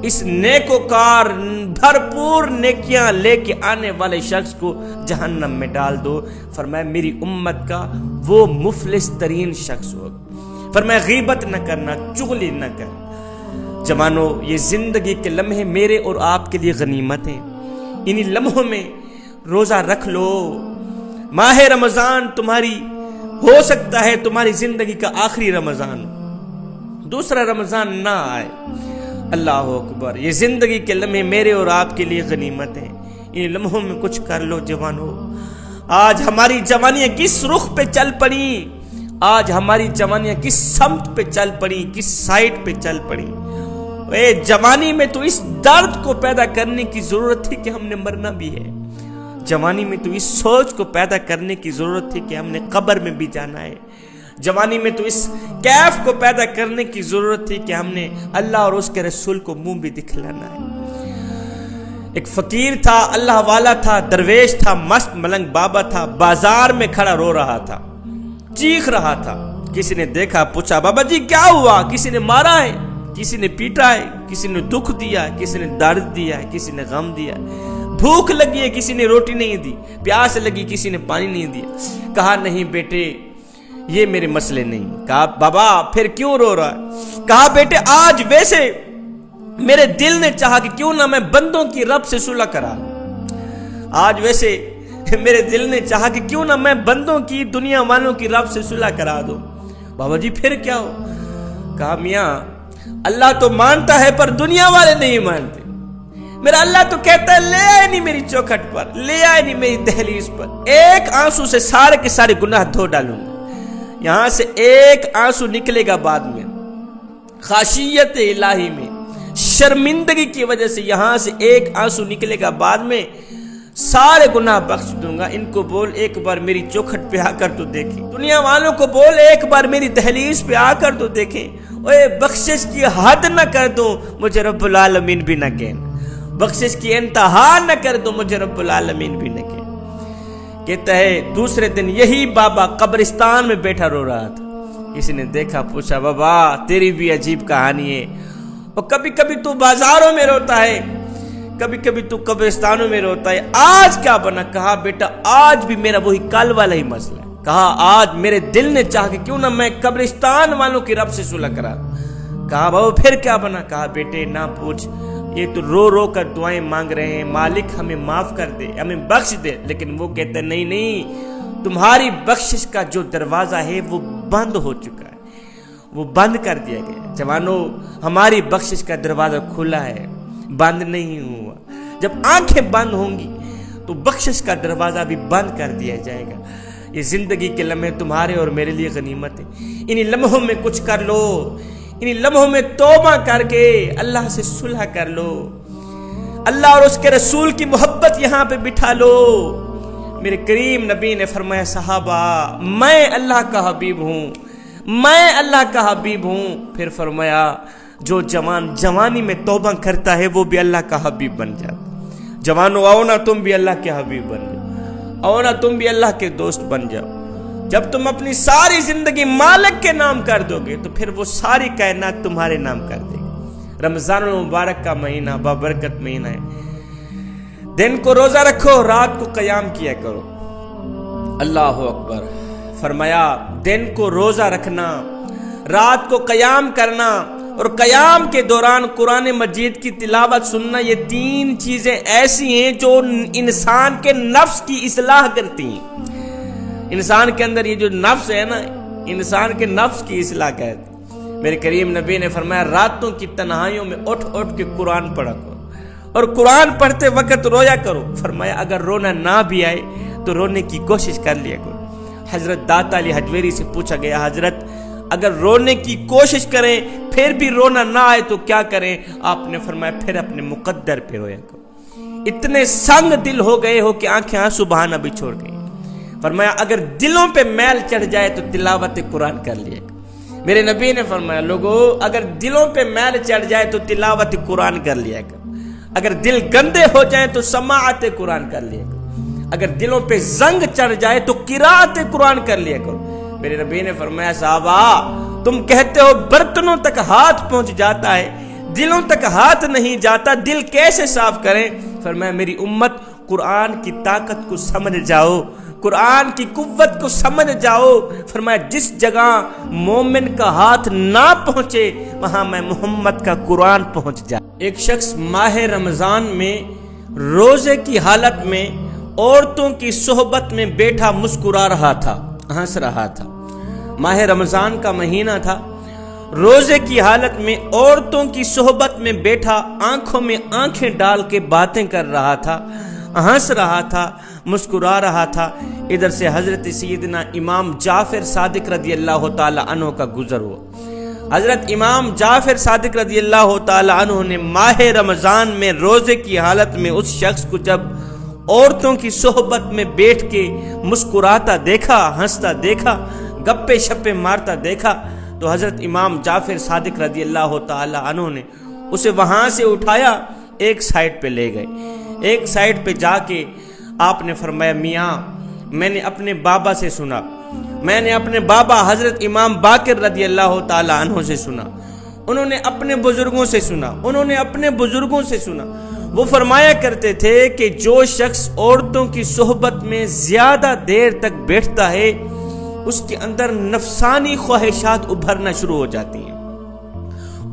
اس نیکوکار بھرپور نیکیاں لے کے آنے والے شخص کو جہنم میں ڈال دو۔ فرمایا میری امت کا وہ مفلس ترین شخص ہوگا۔ فرمایا غیبت نہ کرنا، چغلی نہ کرنا۔ جوانو یہ زندگی کے لمحے میرے اور آپ کے لیے غنیمت ہیں، انہی لمحوں میں روزہ رکھ لو۔ ماہ رمضان تمہاری ہو سکتا ہے تمہاری زندگی کا آخری رمضان، دوسرا رمضان نہ آئے۔ اللہ اکبر، یہ زندگی کے لمحے میرے اور آپ کے لیے غنیمت ہیں، ان لمحوں میں کچھ کر لو جوانو۔ آج ہماری جوانیاں کس رخ پہ چل پڑی، آج ہماری جوانیاں کس سمت پہ چل پڑی، کس سائٹ پہ چل پڑی۔ اے جوانی میں تو اس درد کو پیدا کرنے کی ضرورت تھی کہ ہم نے مرنا بھی ہے، جوانی میں تو اس سوچ کو پیدا کرنے کی ضرورت تھی کہ ہم نے قبر میں بھی جانا ہے، جوانی میں تو اس کیف کو پیدا کرنے کی ضرورت تھی کہ ہم نے اللہ اور اس کے رسول کو منہ بھی دکھلانا ہے۔ ایک فقیر تھا، اللہ والا تھا، درویش تھا، مست ملنگ بابا تھا، بازار میں کھڑا رو رہا تھا، چیخ رہا تھا۔ کسی نے دیکھا، پوچھا بابا جی کیا ہوا؟ کسی نے مارا ہے، کسی نے پیٹا ہے، کسی نے دکھ دیا ہے، کسی نے درد دیا ہے، کسی نے غم دیا ہے، بھوک لگی ہے، کسی نے روٹی نہیں دی، پیاس لگی، کسی نے پانی نہیں دیا۔ کہا نہیں بیٹے یہ میرے مسئلے نہیں۔ کہا بابا پھر کیوں رو رہا ہے؟ کہا بیٹے آج ویسے میرے دل نے چاہا کہ کیوں نہ میں بندوں کی رب سے صلح کرا، آج ویسے میرے دل نے چاہا کہ کیوں نہ میں بندوں کی، دنیا والوں کی رب سے صلح کرا دوں۔ بابا جی پھر کیا ہو؟ کہا میاں اللہ تو مانتا ہے پر دنیا والے نہیں مانتے، میرا اللہ تو کہتا ہے لے آئے نہیں میری چوکھٹ پر، لے آئے نہیں میری دہلیز پر، ایک آنسو سے سارے کے سارے گناہ دھو ڈالوں گا۔ یہاں سے ایک آنسو نکلے گا بعد میں خاشیت الہی میں، شرمندگی کی وجہ سے یہاں سے ایک آنسو نکلے گا بعد میں، سارے گناہ بخش دوں گا۔ ان کو بول ایک بار میری چوکھٹ پہ آ کر تو دیکھیں، دنیا والوں کو بول ایک بار میری دہلیز پہ آ کر تو دیکھیں، اوے بخشش کی حد نہ کر دوں مجھے رب العالمین بھی نہ کہنا، بخشش کی انتہا نہ کر دوں مجھے رب العالمین بھی نہ کہنا۔ کہتا ہے دوسرے دن یہی بابا قبرستان میں بیٹھا رو رہا تھا، کسی نے دیکھا، پوچھا بابا تیری بھی عجیب کہانی ہے، اور کبھی کبھی تو بازاروں میں روتا ہے، کبھی کبھی تو قبرستانوں میں روتا ہے، آج کیا بنا؟ کہا بیٹا آج بھی میرا وہی کل والا ہی مسئلہ ہے۔ کہا آج میرے دل نے چاہا کہ کیوں نہ میں قبرستان والوں کی رب سے صلح کرا۔ کہا بابا پھر کیا بنا؟ کہا بیٹے نہ پوچھ، یہ تو رو رو کر دعائیں مانگ رہے ہیں، مالک ہمیں معاف کر دے، ہمیں بخش دے، لیکن وہ کہتے نہیں نہیں، تمہاری بخشش کا جو دروازہ ہے وہ بند ہو چکا ہے، وہ بند کر دیا گیا۔ جوانو ہماری بخشش کا دروازہ کھلا ہے، بند نہیں ہوا۔ جب آنکھیں بند ہوں گی تو بخشش کا دروازہ بھی بند کر دیا جائے گا۔ یہ زندگی کے لمحے تمہارے اور میرے لیے غنیمت ہے، انہی لمحوں میں کچھ کر لو، انہیں لمحوں میں توبہ کر کے اللہ سے صلح کر لو، اللہ اور اس کے رسول کی محبت یہاں پہ بٹھا لو۔ میرے کریم نبی نے فرمایا صحابہ میں اللہ کا حبیب ہوں، میں اللہ کا حبیب ہوں۔ پھر فرمایا جو جوان جوانی میں توبہ کرتا ہے وہ بھی اللہ کا حبیب بن جاتا۔ جوانو آؤ نا تم بھی اللہ کے حبیب بن جاؤ، آؤ نا تم بھی اللہ کے دوست بن جاؤ۔ جب تم اپنی ساری زندگی مالک کے نام کر دو گے تو پھر وہ ساری کائنات تمہارے نام کر دے گی۔ رمضان المبارک کا مہینہ بابرکت مہینہ ہے، دن کو روزہ رکھو، رات کو قیام کیا کرو۔ اللہ اکبر۔ فرمایا دن کو روزہ رکھنا، رات کو قیام کرنا اور قیام کے دوران قرآن مجید کی تلاوت سننا، یہ تین چیزیں ایسی ہیں جو انسان کے نفس کی اصلاح کرتی ہیں۔ انسان کے اندر یہ جو نفس ہے نا، انسان کے نفس کی اصلاح کرتی۔ میرے کریم نبی نے فرمایا راتوں کی تنہائیوں میں اٹھ اٹھ کے قرآن پڑھا کرو اور قرآن پڑھتے وقت رویا کرو۔ فرمایا اگر رونا نہ بھی آئے تو رونے کی کوشش کر لیا کرو۔ حضرت داتا علی حجویری سے پوچھا گیا حضرت اگر رونے کی کوشش کریں پھر بھی رونا نہ آئے تو کیا کریں؟ آپ نے فرمایا پھر اپنے مقدر پہ رویا کرو۔ اتنے سنگ دل ہو گئے ہو کہ آنکھیں آنسو بہانا بھی چھوڑ گئی۔ فرمایا اگر دلوں پہ میل چڑھ جائے تو تلاوت قرآن کر لیا کرو۔ میرے نبی نے فرمایا لوگو اگر دلوں پہ میل چڑھ جائے تو تلاوت قرآن کر لیا کرو، اگر دل گندے ہو جائیں تو سماعت قرآن کر لیا کرو، اگر دلوں پہ زنگ چڑھ جائے تو قرات قرآن کر لیا کرو۔ میرے نبی نے فرمایا صحابہ تم کہتے ہو برتنوں تک ہاتھ پہنچ جاتا ہے، دلوں تک ہاتھ نہیں جاتا، دل کیسے صاف کریں؟ فرمایا میری امت قرآن کی طاقت کو سمجھ جاؤ، قرآن کی قوت کو سمجھ جاؤ۔ فرمایا جس جگہ مومن کا ہاتھ نہ پہنچے وہاں میں محمد کا قرآن پہنچ جائے۔ ایک شخص ماہ رمضان میں روزے کی حالت میں عورتوں کی صحبت میں بیٹھا مسکرا رہا تھا، ہنس رہا تھا۔ ماہ رمضان کا مہینہ تھا، روزے کی حالت میں عورتوں کی صحبت میں بیٹھا آنکھوں میں آنکھیں ڈال کے باتیں کر رہا تھا، ہنس رہا تھا، مسکرا رہا تھا۔ ادھر سے حضرت سیدنا امام جعفر صادق رضی اللہ تعالی عنہ کا گزر ہوا۔ حضرت امام جعفر صادق رضی اللہ تعالی عنہ نے ماہ رمضان میں روزے کی حالت میں اس شخص کو جب عورتوں کی صحبت میں بیٹھ کے مسکراتا دیکھا، ہنستا دیکھا، گپے شپے مارتا دیکھا تو حضرت امام جعفر صادق رضی اللہ تعالی عنہ نے اسے وہاں سے اٹھایا، ایک سائٹ پہ لے گئے۔ ایک سائٹ پہ جا کے آپ نے فرمایا میاں میں نے اپنے بابا سے سنا، میں نے اپنے بابا حضرت امام باقر رضی اللہ تعالی عنہ سے سنا، انہوں نے اپنے بزرگوں سے سنا، انہوں نے اپنے بزرگوں سے سنا۔ وہ فرمایا کرتے تھے کہ جو شخص عورتوں کی صحبت میں زیادہ دیر تک بیٹھتا ہے اس کے اندر نفسانی خواہشات ابھرنا شروع ہو جاتی ہیں۔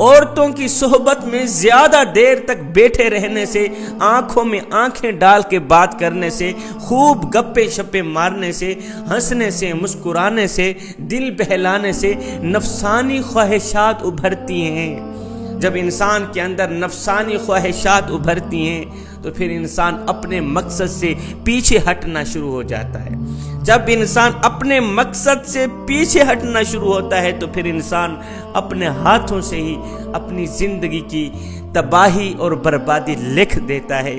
عورتوں کی صحبت میں زیادہ دیر تک بیٹھے رہنے سے، آنکھوں میں آنکھیں ڈال کے بات کرنے سے، خوب گپے شپے مارنے سے، ہنسنے سے، مسکرانے سے، دل بہلانے سے نفسانی خواہشات ابھرتی ہیں۔ جب انسان کے اندر نفسانی خواہشات ابھرتی ہیں تو پھر انسان اپنے مقصد سے پیچھے ہٹنا شروع ہو جاتا ہے۔ جب انسان اپنے مقصد سے پیچھے ہٹنا شروع ہوتا ہے تو پھر انسان اپنے ہاتھوں سے ہی اپنی زندگی کی تباہی اور بربادی لکھ دیتا ہے۔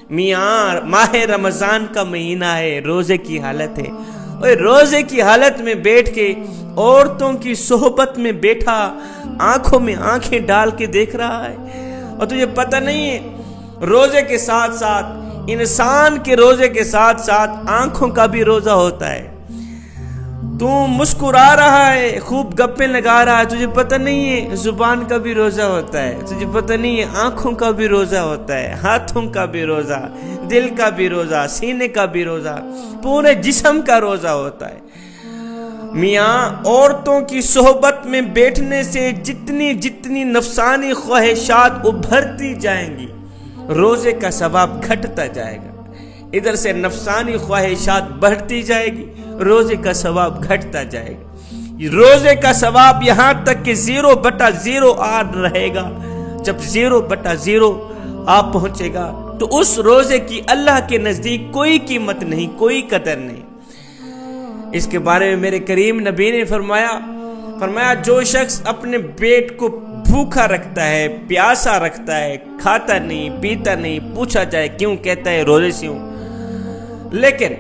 میاں ماہ رمضان کا مہینہ ہے، روزے کی حالت ہے، اور روزے کی حالت میں بیٹھ کے عورتوں کی صحبت میں بیٹھا آنکھوں میں آنکھیں ڈال کے دیکھ رہا ہے، اور تجھے پتہ نہیں ہے روزے کے ساتھ ساتھ انسان کے روزے کے ساتھ ساتھ آنکھوں کا بھی روزہ ہوتا ہے۔ تو مسکرا رہا ہے، خوب گپیں لگا رہا ہے، تجھے پتہ نہیں ہے زبان کا بھی روزہ ہوتا ہے، تجھے پتہ نہیں ہے آنکھوں کا بھی روزہ ہوتا ہے، ہاتھوں کا بھی روزہ، دل کا بھی روزہ، سینے کا بھی روزہ، پورے جسم کا روزہ ہوتا ہے۔ میاں عورتوں کی صحبت میں بیٹھنے سے جتنی نفسانی خواہشات ابھرتی جائیں گی روزے کا ثواب گھٹتا جائے گا، ادھر سے نفسانی خواہشات بڑھتی جائے گی، روزے کا ثواب گھٹتا جائے گا۔ روزے کا ثواب یہاں تک کہ 0/0 آ رہے گا۔ جب 0/0 آ پہنچے گا تو اس روزے کی اللہ کے نزدیک کوئی قیمت نہیں، کوئی قدر نہیں۔ اس کے بارے میں میرے کریم نبی نے فرمایا فرمایا جو شخص اپنے پیٹ کو بھوکا رکھتا ہے، پیاسا رکھتا ہے، کھاتا نہیں پیتا نہیں، پوچھا جائے کیوں، کہتا ہے روزے سے ہوں، لیکن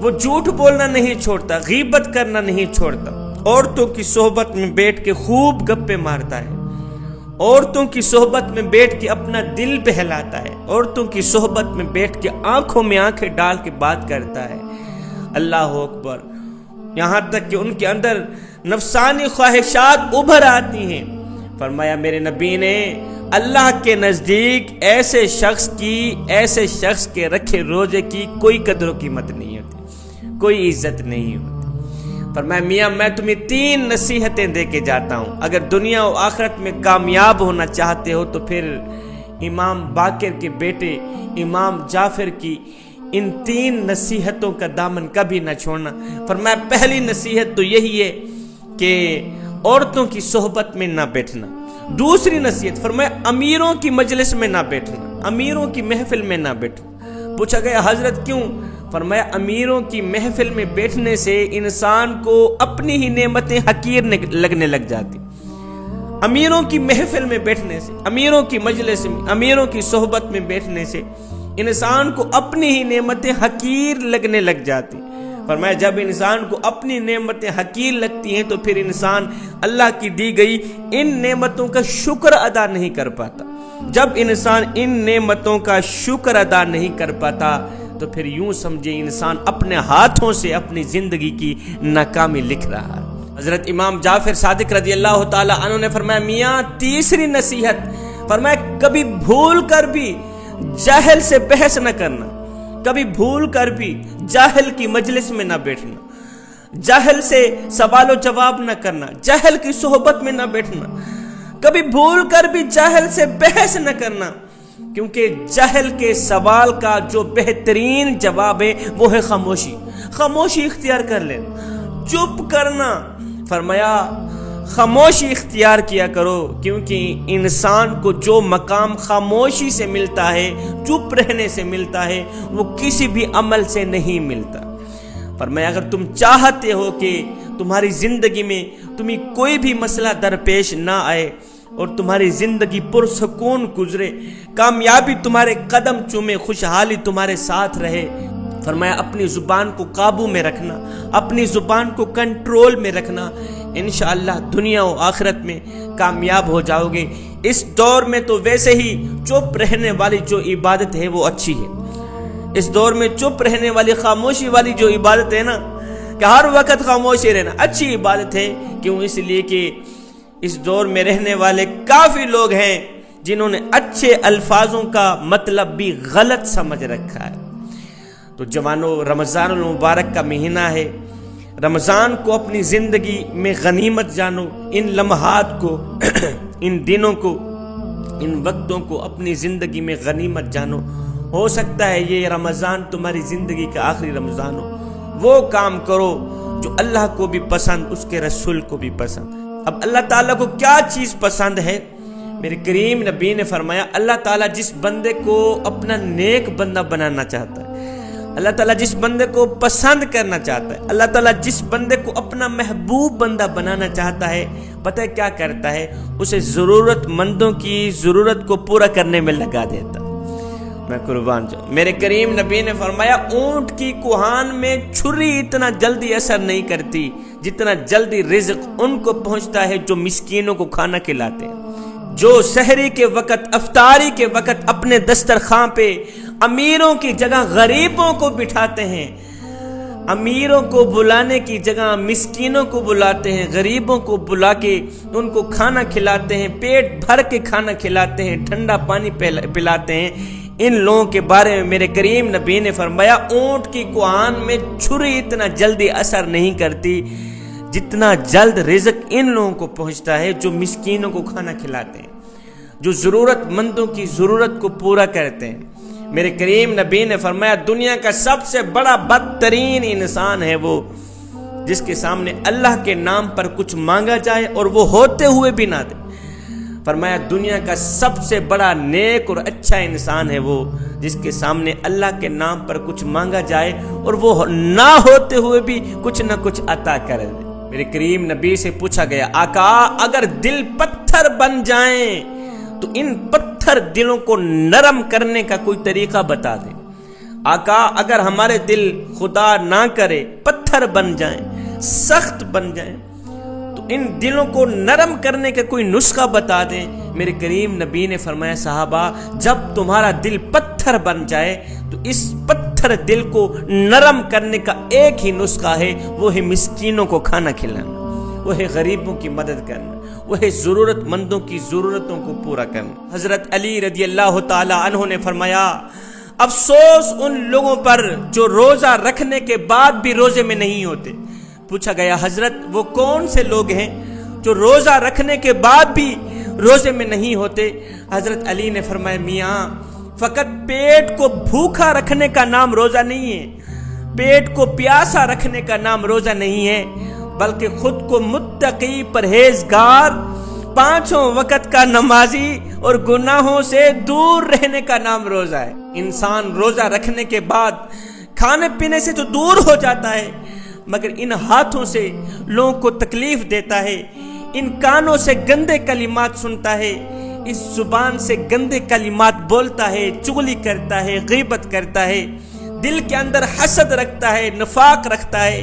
وہ جھوٹ بولنا نہیں چھوڑتا، غیبت کرنا نہیں چھوڑتا، عورتوں کی صحبت میں بیٹھ کے خوب گپے مارتا ہے، عورتوں کی صحبت میں بیٹھ کے اپنا دل بہلاتا ہے، عورتوں کی صحبت میں بیٹھ کے آنکھوں میں آنکھیں ڈال کے بات کرتا ہے، اللہ اکبر، یہاں تک کہ ان کے اندر نفسانی خواہشات ابھر آتی ہیں۔ فرمایا میرے نبی نے اللہ کے نزدیک ایسے شخص کے رکھے روزے کی کوئی قدر و قیمت نہیں ہوتی، کوئی عزت نہیں ہوتی۔ فرمایا میاں میں تمہیں 3 نصیحتیں دے کے جاتا ہوں، اگر دنیا و آخرت میں کامیاب ہونا چاہتے ہو تو پھر امام باقر کے بیٹے امام جعفر کی ان 3 نصیحتوں کا دامن کبھی نہ چھوڑنا۔ فرمایا پہلی نصیحت تو یہی ہے کہ عورتوں کی صحبت میں نہ بیٹھنا۔ دوسری نصیحت فرمایا امیروں کی مجلس میں نہ بیٹھنا، امیروں کی محفل میں نہ بیٹھنا۔ پوچھا گیا حضرت کیوں؟ فرمایا امیروں کی محفل میں بیٹھنے سے انسان کو اپنی ہی نعمتیں حقیر لگنے لگ جاتی۔ امیروں کی محفل میں بیٹھنے سے، امیروں کی مجلس میں، امیروں کی صحبت میں بیٹھنے سے انسان کو اپنی ہی نعمتیں حقیر لگنے لگ جاتی۔ فرمایا جب انسان کو اپنی نعمتیں حقیر لگتی ہیں تو پھر انسان اللہ کی دی گئی ان نعمتوں کا شکر ادا نہیں کر پاتا۔ جب انسان ان نعمتوں کا شکر ادا نہیں کر پاتا تو پھر یوں سمجھے انسان اپنے ہاتھوں سے اپنی زندگی کی ناکامی لکھ رہا ہے۔ حضرت امام جعفر صادق رضی اللہ تعالی عنہ نے فرمایا میاں تیسری نصیحت، فرمایا کبھی بھول کر بھی جاہل سے بحث نہ کرنا، کبھی بھول کر بھی جاہل کی مجلس میں نہ بیٹھنا، جاہل سے سوال و جواب نہ کرنا، جاہل کی صحبت میں نہ بیٹھنا، کبھی بھول کر بھی جاہل سے بحث نہ کرنا، کیونکہ جاہل کے سوال کا جو بہترین جواب ہے وہ ہے خاموشی۔ خاموشی اختیار کر لینا، چپ کرنا۔ فرمایا خاموشی اختیار کیا کرو، کیونکہ انسان کو جو مقام خاموشی سے ملتا ہے، چپ رہنے سے ملتا ہے، وہ کسی بھی عمل سے نہیں ملتا۔ فرمایا اگر تم چاہتے ہو کہ تمہاری زندگی میں تمہیں کوئی بھی مسئلہ درپیش نہ آئے اور تمہاری زندگی پرسکون گزرے، کامیابی تمہارے قدم چومے، خوشحالی تمہارے ساتھ رہے، فرمایا اپنی زبان کو قابو میں رکھنا، اپنی زبان کو کنٹرول میں رکھنا، انشاءاللہ دنیا و آخرت میں کامیاب ہو جاؤ گے۔ اس دور میں تو ویسے ہی چپ رہنے والی جو عبادت ہے وہ اچھی ہے، اس دور میں چپ رہنے والی خاموشی والی جو عبادت ہے نا، کہ ہر وقت خاموشی رہنا اچھی عبادت ہے۔ کیوں؟ اس لیے کہ اس دور میں رہنے والے کافی لوگ ہیں جنہوں نے اچھے الفاظوں کا مطلب بھی غلط سمجھ رکھا ہے۔ تو جوانوں، رمضان المبارک کا مہینہ ہے، رمضان کو اپنی زندگی میں غنیمت جانو، ان لمحات کو ان دنوں کو، ان وقتوں کو اپنی زندگی میں غنیمت جانو۔ ہو سکتا ہے یہ رمضان تمہاری زندگی کا آخری رمضان ہو۔ وہ کام کرو جو اللہ کو بھی پسند، اس کے رسول کو بھی پسند۔ اب اللہ تعالیٰ کو کیا چیز پسند ہے؟ میرے کریم نبی نے فرمایا اللہ تعالیٰ جس بندے کو اپنا نیک بندہ بنانا چاہتا ہے، اللہ تعالیٰ جس بندے کو پسند کرنا چاہتا ہے، اللہ تعالیٰ جس بندے کو اپنا محبوب بندہ بنانا چاہتا ہے، پتہ ہے کیا کرتا ہے؟ اسے ضرورت مندوں کی ضرورت کو پورا کرنے میں لگا دیتا۔ میں قربان جاؤں، میرے کریم نبی نے فرمایا اونٹ کی کوہان میں چھری اتنا جلدی اثر نہیں کرتی جتنا جلدی رزق ان کو پہنچتا ہے جو مسکینوں کو کھانا کھلاتے ہیں، جو سحری کے وقت، افطاری کے وقت اپنے دسترخوان پہ امیروں کی جگہ غریبوں کو بٹھاتے ہیں، امیروں کو بلانے کی جگہ مسکینوں کو بلاتے ہیں، غریبوں کو بلا کے ان کو کھانا کھلاتے ہیں، پیٹ بھر کے کھانا کھلاتے ہیں، ٹھنڈا پانی پلاتے ہیں۔ ان لوگوں کے بارے میں میرے کریم نبی نے فرمایا اونٹ کی کوہان میں چھری اتنا جلدی اثر نہیں کرتی جتنا جلد رزق ان لوگوں کو پہنچتا ہے جو مسکینوں کو کھانا کھلاتے ہیں، جو ضرورت مندوں کی ضرورت کو پورا کرتے ہیں۔ میرے کریم نبی نے فرمایا دنیا کا سب سے بڑا بدترین انسان ہے وہ جس کے سامنے اللہ کے نام پر کچھ مانگا جائے اور وہ ہوتے ہوئے بھی نہ دے۔ فرمایا دنیا کا سب سے بڑا نیک اور اچھا انسان ہے وہ جس کے سامنے اللہ کے نام پر کچھ مانگا جائے اور وہ نہ ہوتے ہوئے بھی کچھ نہ کچھ عطا کر دے۔ میرے کریم نبی سے پوچھا گیا آقا اگر دل پتھر بن جائیں تو ان پتھر دلوں کو نرم کرنے کا کوئی طریقہ بتا دیں۔ آقا اگر ہمارے دل خدا نہ کرے پتھر بن جائیں، سخت بن جائیں، تو ان دلوں کو نرم کرنے کا کوئی نسخہ بتا دیں۔ میرے کریم نبی نے فرمایا صحابہ جب تمہارا دل پتھر بن جائے تو اس پتھر دل کو نرم کرنے کا ایک ہی نسخہ ہے، وہ ہے مسکینوں کو کھانا کھلانا، وہ ہے غریبوں کی مدد کرنا، وہ ہے ضرورت مندوں کی ضرورتوں کو پورا کرنا۔ حضرت علی رضی اللہ تعالی عنہ نے فرمایا افسوس ان لوگوں پر جو روزہ رکھنے کے بعد بھی روزے میں نہیں ہوتے۔ پوچھا گیا حضرت وہ کون سے لوگ ہیں جو روزہ رکھنے کے بعد بھی روزے میں نہیں ہوتے؟ حضرت علی نے فرمایا میاں فقط پیٹ کو بھوکا رکھنے کا نام روزہ نہیں ہے، پیٹ کو پیاسا رکھنے کا نام روزہ نہیں ہے، بلکہ خود کو متقی پرہیزگار 5 وقت کا نمازی اور گناہوں سے دور رہنے کا نام روزہ ہے۔ انسان روزہ رکھنے کے بعد کھانے پینے سے تو دور ہو جاتا ہے، مگر ان ہاتھوں سے لوگوں کو تکلیف دیتا ہے، ان کانوں سے گندے کلمات سنتا ہے، اس زبان سے گندے کلمات بولتا ہے، چغلی کرتا ہے، غیبت کرتا ہے، دل کے اندر حسد رکھتا ہے، نفاق رکھتا ہے،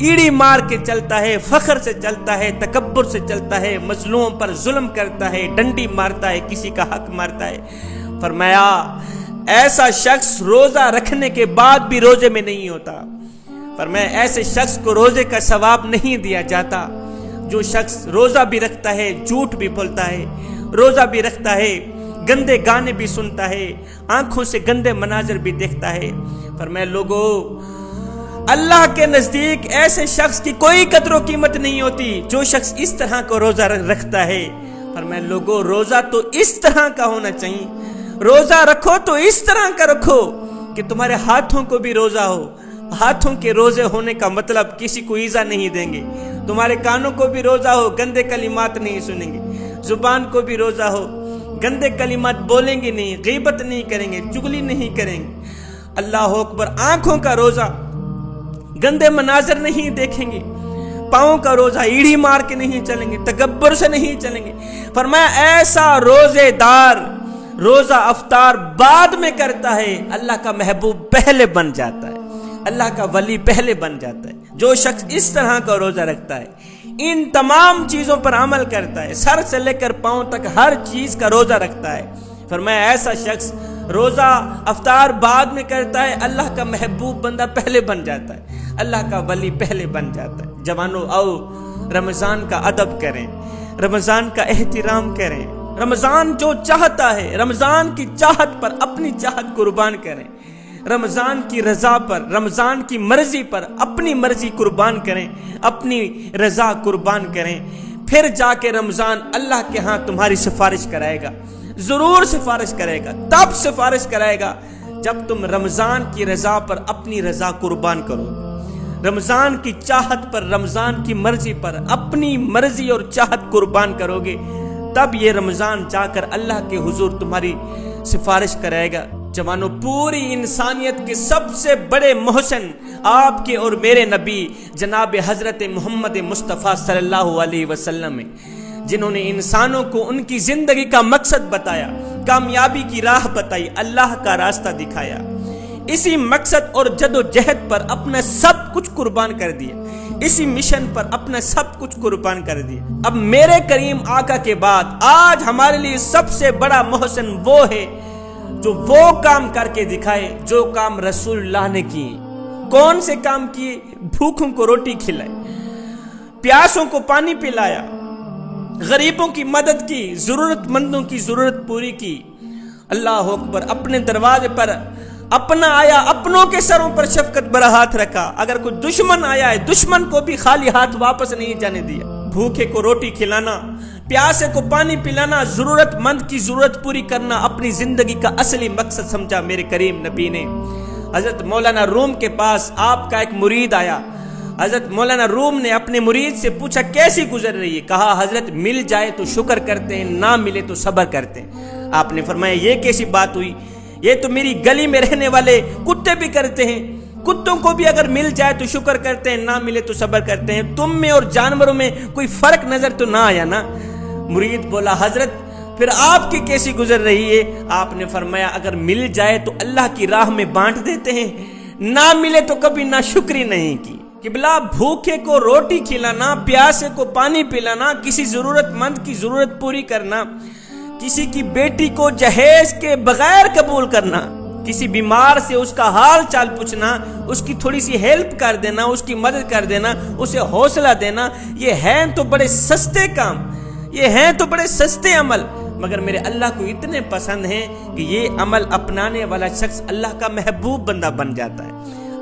ایڑی مار کے چلتا ہے، فخر سے چلتا ہے، تکبر سے چلتا ہے، مظلوم پر ظلم کرتا ہے، ڈنڈی مارتا ہے، کسی کا حق مارتا ہے۔ فرمایا ایسا شخص روزہ رکھنے کے بعد بھی روزے میں نہیں ہوتا۔ فرمایا ایسے شخص کو روزے کا ثواب نہیں دیا جاتا۔ جو شخص روزہ بھی رکھتا ہے، جھوٹ بھی بولتا ہے، روزہ بھی رکھتا ہے، گندے گانے بھی سنتا ہے، آنکھوں سے گندے مناظر بھی دیکھتا ہے۔ فرمایا لوگو اللہ کے نزدیک ایسے شخص کی کوئی قدر و قیمت نہیں ہوتی جو شخص اس طرح کو روزہ رکھتا ہے۔ فرمایا لوگو روزہ تو اس طرح کا ہونا چاہیے، روزہ رکھو تو اس طرح کا رکھو کہ تمہارے ہاتھوں کو بھی روزہ ہو۔ ہاتھوں کے روزے ہونے کا مطلب کسی کو ایزا نہیں دیں گے، تمہارے کانوں کو بھی روزہ ہو، گندے کلمات نہیں سنیں گے، زبان کو بھی روزہ ہو، گندے کلمات بولیں گے نہیں، غیبت نہیں کریں گے، چغلی نہیں کریں گے۔ اللہ اکبر۔ آنکھوں کا روزہ، گندے مناظر نہیں دیکھیں گے، پاؤں کا روزہ ایڑھی مار کے نہیں چلیں گے، تکبر سے نہیں چلیں گے۔ فرمایا ایسا روزے دار روزہ افطار بعد میں کرتا ہے، اللہ کا محبوب پہلے بن جاتا ہے، اللہ کا ولی پہلے بن جاتا ہے۔ جو شخص اس طرح کا روزہ رکھتا ہے، ان تمام چیزوں پر عمل کرتا ہے، سر سے لے کر پاؤں تک ہر چیز کا روزہ رکھتا ہے، فرمایا ایسا شخص روزہ افطار بعد میں کرتا ہے، اللہ کا محبوب بندہ پہلے بن جاتا ہے، اللہ کا ولی پہلے بن جاتا ہے۔ جوانو آؤ رمضان کا ادب کریں، رمضان کا احترام کریں۔ رمضان جو چاہتا ہے رمضان کی چاہت پر اپنی چاہت قربان کریں، رمضان کی رضا پر، رمضان کی مرضی پر اپنی مرضی قربان کریں، اپنی رضا قربان کریں، پھر جا کے رمضان اللہ کے ہاں تمہاری سفارش کرائے گا، ضرور سفارش کرے گا۔ تب سفارش کرائے گا جب تم رمضان کی رضا پر اپنی رضا قربان کرو، رمضان کی چاہت پر، رمضان کی مرضی پر اپنی مرضی اور چاہت قربان کرو گے، تب یہ رمضان جا کر اللہ کے حضور تمہاری سفارش کرائے گا۔ جوانوں پوری انسانیت کے سب سے بڑے محسن آپ کے اور میرے نبی جناب حضرت محمد مصطفیٰ صلی اللہ علیہ وسلم ہیں، جنہوں نے انسانوں کو ان کی زندگی کا مقصد بتایا، کامیابی کی راہ بتائی، اللہ کا راستہ دکھایا، اسی مقصد اور جد و جہد پر اپنا سب کچھ قربان کر دیا، اسی مشن پر اپنا سب کچھ قربان کر دیا۔ اب میرے کریم آقا کے بعد آج ہمارے لیے سب سے بڑا محسن وہ ہے جو وہ کام کر کے دکھائے جو کام رسول اللہ نے کیے۔ کون سے کام کیے؟ بھوکوں کو روٹی کھلائے، پیاسوں کو پانی پلایا، غریبوں کی مدد کی، ضرورت مندوں کی ضرورت پوری کی۔ اللہ اکبر۔ اپنے دروازے پر اپنا آیا، اپنوں کے سروں پر شفقت برا ہاتھ رکھا، اگر کوئی دشمن آیا ہے دشمن کو بھی خالی ہاتھ واپس نہیں جانے دیا۔ بھوکے کو روٹی کھلانا، پیاسے کو پانی پلانا، ضرورت مند کی ضرورت پوری کرنا اپنی زندگی کا اصلی مقصد سمجھا میرے کریم نبی نے۔ حضرت مولانا روم کے پاس آپ کا ایک مرید آیا، حضرت مولانا روم نے اپنے مرید سے پوچھا کیسی گزر رہی ہے؟ کہا حضرت مل جائے تو شکر کرتے ہیں، نہ ملے تو صبر کرتے ہیں۔ آپ نے فرمایا یہ کیسی بات ہوئی؟ یہ تو میری گلی میں رہنے والے کتے بھی کرتے ہیں، کتوں کو بھی اگر مل جائے تو شکر کرتے ہیں، نہ ملے تو صبر کرتے ہیں، تم میں اور جانوروں میں کوئی فرق نظر تو نہ آیا نا؟ مرید بولا حضرت پھر آپ کی کیسی گزر رہی ہے؟ آپ نے فرمایا اگر مل جائے تو اللہ کی راہ میں بانٹ دیتے ہیں، نہ ملے تو کبھی نہ شکری نہیں کی۔ قبلہ بھوکے کو روٹی کھلانا، پیاسے کو پانی پلانا، کسی ضرورت مند کی ضرورت پوری کرنا، کسی کی بیٹی کو جہیز کے بغیر قبول کرنا، کسی بیمار سے اس کا حال چال پوچھنا، اس کی تھوڑی سی ہیلپ کر دینا، اس کی مدد کر دینا، اسے حوصلہ دینا، یہ ہیں تو بڑے سستے کام، یہ ہیں تو بڑے سستے عمل، مگر میرے اللہ کو اتنے پسند ہیں کہ یہ عمل اپنانے والا شخص اللہ کا محبوب بندہ بن جاتا ہے،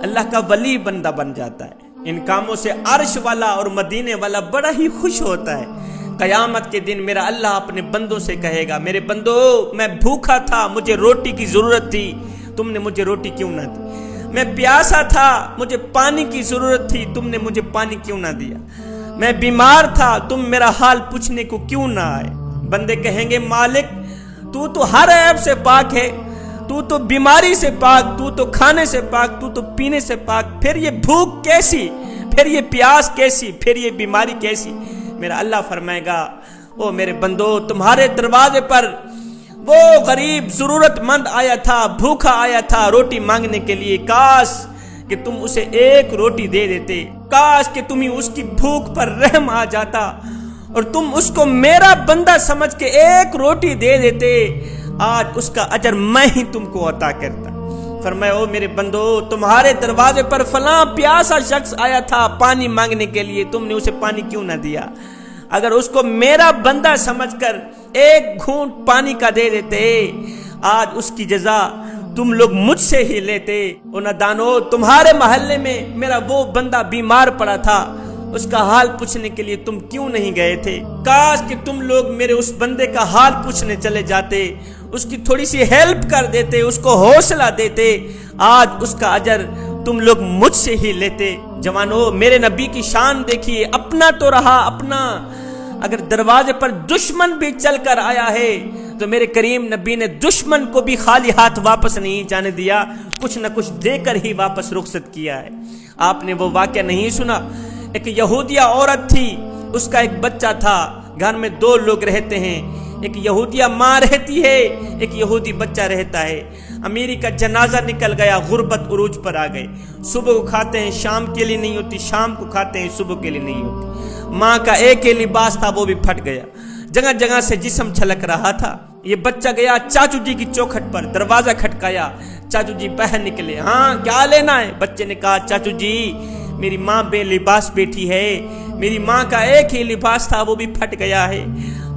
اللہ کا ولی بندہ بن جاتا ہے۔ ان کاموں سے عرش والا اور مدینے والا بڑا ہی خوش ہوتا ہے۔ قیامت کے دن میرا اللہ اپنے بندوں سے کہے گا میرے بندو میں بھوکا تھا، مجھے روٹی کی ضرورت تھی، تم نے مجھے روٹی کیوں نہ دی؟ میں پیاسا تھا، مجھے پانی کی ضرورت تھی، تم نے مجھے پانی کیوں نہ دیا؟ میں بیمار تھا، تم میرا حال پوچھنے کو کیوں نہ آئے؟ بندے کہیں گے مالک تو ہر عیب سے پاک ہے، تو بیماری سے پاک، تو کھانے سے پاک، تو پینے سے پاک، پھر یہ بھوک کیسی، پھر یہ پیاس کیسی، پھر یہ بیماری کیسی؟ میرا اللہ فرمائے گا او میرے بندو تمہارے دروازے پر وہ غریب ضرورت مند آیا تھا، بھوکا آیا تھا روٹی مانگنے کے لیے، کاش کہ تم اسے ایک روٹی دے دیتے، کاش کہ تمہیں اس کی بھوک پر رحم آ جاتا اور تم اس کو میرا بندہ سمجھ کے ایک روٹی دے دیتے، آج اس کا اجر میں ہی تم کو عطا کرتا۔ فرمایا او میرے بندو تمہارے دروازے پر فلاں پیاسا شخص آیا تھا پانی مانگنے کے لیے، تم نے اسے پانی کیوں نہ دیا؟ اگر اس کو میرا بندہ سمجھ کر ایک گھونٹ پانی کا دے دیتے، آج اس کی جزا تم لوگ مجھ سے ہی لیتے۔ او نادانو تمہارے محلے میں میرا وہ بندہ بیمار پڑا تھا، اس کا حال پوچھنے کے لیے تم کیوں نہیں گئے تھے؟ کاش کہ تم لوگ میرے اس بندے کا حال پوچھنے چلے جاتے، اس کی تھوڑی سی ہیلپ کر دیتے، اس کو حوصلہ دیتے، آج اس کا اجر تم لوگ مجھ سے ہی لیتے۔ جوانو میرے نبی کی شان دیکھیے، اپنا تو رہا اپنا، اگر دروازے پر دشمن بھی چل کر آیا ہے تو میرے کریم نبی نے دشمن کو بھی خالی ہاتھ واپس نہیں جانے دیا، کچھ نہ کچھ دے کر ہی واپس رخصت کیا ہے۔ آپ نے وہ واقعہ نہیں سنا؟ ایک یہودیہ عورت تھی، اس کا ایک بچہ تھا، گھر میں دو لوگ رہتے ہیں، ایک یہودیہ ماں رہتی ہے، ایک یہودی بچہ رہتا ہے۔ امیری کا جنازہ نکل گیا، غربت عروج پر آ گئے، صبح کو کھاتے ہیں شام کے لیے نہیں ہوتی، شام کو کھاتے ہیں صبح کے لیے نہیں ہوتی۔ ماں کا ایک ہی لباس تھا وہ بھی پھٹ گیا، جگہ جگہ سے جسم چھلک رہا تھا۔ یہ بچہ گیا چاچو جی کی چوکھٹ پر، دروازہ کھٹکایا، چاچو جی باہر نکلے، ہاں کیا لینا ہے؟ بچے نے کہا چاچو جی میری ماں بے لباس بیٹھی ہے، میری ماں کا ایک ہی لباس تھا وہ بھی پھٹ گیا ہے،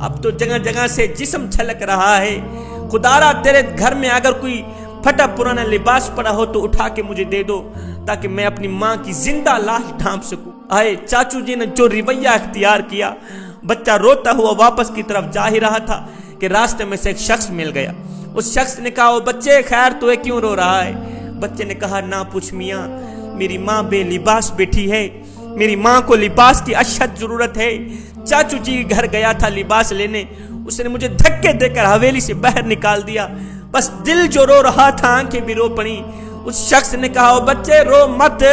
اب تو جگہ جگہ سے جسم چھلک رہا ہے، خدارا تیرے گھر میں اگر کوئی پھٹا پرانا لباس پڑا ہو تو اٹھا کے مجھے دے دو تاکہ میں اپنی ماں کی زندہ لاش ڈھانپ سکوں۔ آئے چاچو جی نے جو رویہ اختیار کیا، بچہ روتا ہوا واپس کی طرف جا ہی رہا تھا کہ راستے میں سے ایک شخص مل گیا۔ اس شخص نے کہا بچے خیر تو ہے کیوں رو رہا ہے؟ بچے نے کہا نہ پوچھ میاں، میری ماں بے لباس بیٹھی ہے، میری ماں کو لباس کی اشد ضرورت ہے، چاچو جی گھر گیا تھا لباس لینے، اس نے مجھے دھکے دے کر حویلی سے باہر نکال دیا، بس دل جو رو رہا تھا آنکھیں بھی رو پڑی۔ اس شخص نے کہا بچے رو مت،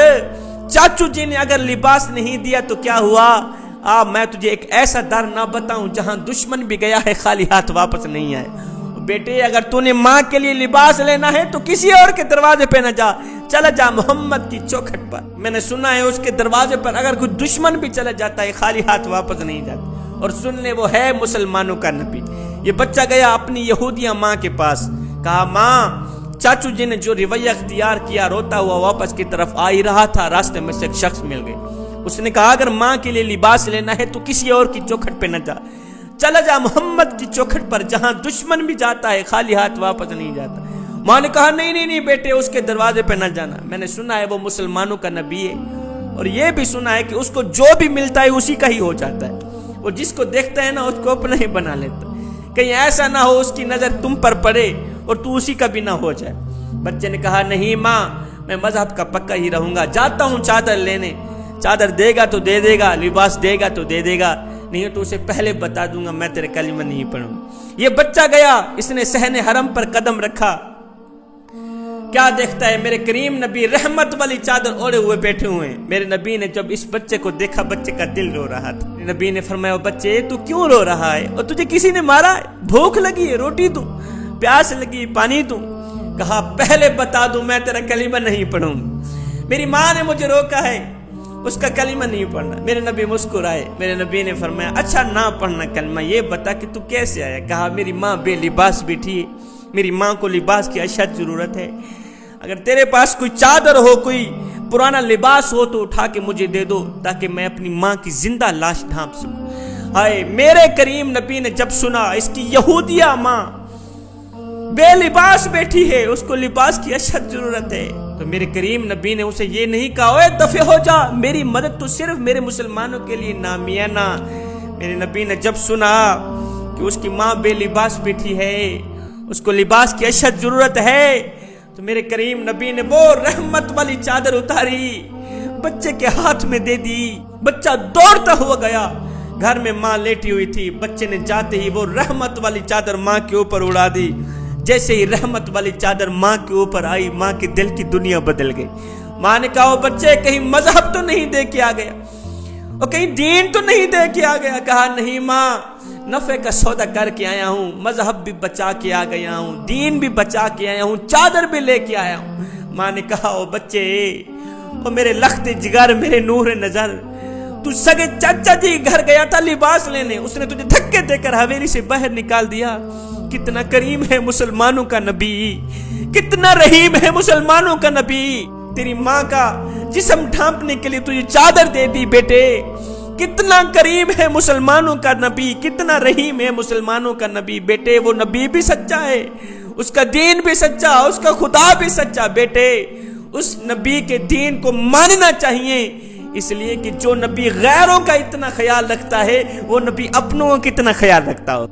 چاچو جی نے اگر لباس نہیں دیا تو کیا ہوا؟ میں تجھے ایک ایسا در نہ بتاؤں جہاں دشمن بھی گیا ہے خالی ہاتھ واپس نہیں آئے۔ بیٹے اگر تو نے ماں کے لیے لباس لینا ہے تو کسی اور کے دروازے پہ نہ جا، چلا جا محمد کی چوکھٹ پر۔ میں نے سنا ہے اس کے دروازے پر اگر کوئی دشمن بھی چلا جاتا ہے خالی ہاتھ واپس نہیں جاتا، اور سن لے وہ ہے مسلمانوں کا نبی۔ یہ بچہ گیا اپنی یہودیہ ماں کے پاس، کہا ماں چاچو جی نے جو رویہ اختیار کیا، روتا ہوا واپس کی طرف آ ہی رہا تھا، راستے میں سے ایک شخص مل گئے، اس نے کہا اگر ماں کے لیے لباس لینا ہے تو کسی اور کی چوکھٹ پہ نہ جا، چلا جا محمد کی چوکھٹ پر جہاں دشمن بھی جاتا ہے خالی ہاتھ واپس نہیں جاتا۔ ماں نے کہا نہیں بیٹے اس کے دروازے پہ نہ جانا، میں نے سنا ہے وہ مسلمانوں کا نبی ہے، اور یہ بھی سنا ہے کہ اس کو جو بھی ملتا ہے اسی کا ہی ہو جاتا ہے، وہ جس کو دیکھتا ہے نا اس کو اپنا ہی بنا لیتا، کہیں ایسا نہ ہو اس کی نظر تم پر پڑے اور تو اسی کا بھی نہ ہو جائے۔ بچے نے کہا نہیں ماں میں مذہب کا پکا ہی رہوں گا، جاتا ہوں چادر لینے، چادر دے گا تو دے دے گا، لباس دے گا تو دے دے گا، نہیں تو اسے پہلے بتا دوں گا میں تیرے کلمہ نہیں پڑھوں۔ یہ بچہ گیا، اس نے صحن حرم پر قدم رکھا کیا دیکھتا ہے؟ میرے کریم نبی رحمت والی چادر اوڑے ہوئے بیٹھے ہوئے ہیں۔ میرے نبی نے جب اس بچے کو دیکھا، بچے کا دل رو رہا تھا۔ میرے نبی نے فرمایا، بچے تو کیوں رو رہا ہے؟ اور تجھے کسی نے مارا ہے؟ بھوک لگی ہے روٹی دوں، پیاس لگی پانی دوں؟ کہا پہلے بتا دوں میں تیرا کلمہ نہیں پڑھوں، میری ماں نے مجھے روکا ہے، اس کا کلمہ نہیں پڑھنا۔ میرے نبی مسکرائے۔ میرے نبی نے فرمایا، اچھا نہ پڑھنا کلمہ، یہ بتا کہ تو کیسے آیا؟ کہا میری ماں بے لباس بیٹھی ہے، میری ماں کو لباس کی اشد ضرورت ہے، اگر تیرے پاس کوئی چادر ہو، کوئی پرانا لباس ہو تو اٹھا کے مجھے دے دو تاکہ میں اپنی ماں کی زندہ لاش ڈھانپ سکوں۔ ہائے میرے کریم نبی نے جب سنا اس کی یہودیہ ماں بے لباس بیٹھی ہے، اس کو لباس کی اشد ضرورت ہے، تو میرے کریم نبی نے اسے یہ نہیں کہا اوے دفع ہو جا، میری مدد تو صرف میرے مسلمانوں کے لیے نامیانہ۔ میرے نبی نے جب سنا کہ اس کی ماں بے لباس بیٹھی ہے، اس کو لباس کی اشد ضرورت ہے، تو میرے کریم نبی نے وہ رحمت والی چادر اتاری، بچے کے ہاتھ میں دے دی۔ بچہ دوڑتا ہوا گیا، گھر میں ماں لیٹی ہوئی تھی، بچے نے جاتے ہی وہ رحمت والی چادر ماں کے اوپر اڑا دی۔ جیسے ہی رحمت والی چادر ماں کے اوپر آئی، ماں کے دل کی دنیا بدل گئی۔ ماں نے کہا، بچے کہیں مذہب تو نہیں دے کے آ گیا، اور کہیں دین تو نہیں دے کے آ گیا؟ کہا نہیں ماں، نفع کا سودا کر کے آیا ہوں، مذہب بھی بچا کے آ گیا ہوں، دین بھی بچا کے آیا ہوں، چادر بھی لے کے آیا ہوں۔ ماں نے کہا، بچے، میرے لخت جگر، میرے نور نظر، تو سگے چچا جی گھر گیا تھا لباس لینے، اس نے تجھے دھکے دے کر حویلی سے باہر نکال دیا۔ کتنا کریم ہے مسلمانوں کا نبی، کتنا رحیم ہے مسلمانوں کا نبی۔ تیری ماں کا جسم ڈھانپنے کے لیے تجھے چادر دے دی بیٹے۔ کتنا کریم ہے مسلمانوں کا نبی، کتنا رحیم ہے مسلمانوں کا نبی بیٹے۔ وہ نبی بھی سچا ہے، اس کا دین بھی سچا، اس کا خدا بھی سچا بیٹے۔ اس نبی کے دین کو ماننا چاہیے، اس لیے کہ جو نبی غیروں کا اتنا خیال رکھتا ہے، وہ نبی اپنوں کا کتنا خیال رکھتا ہو۔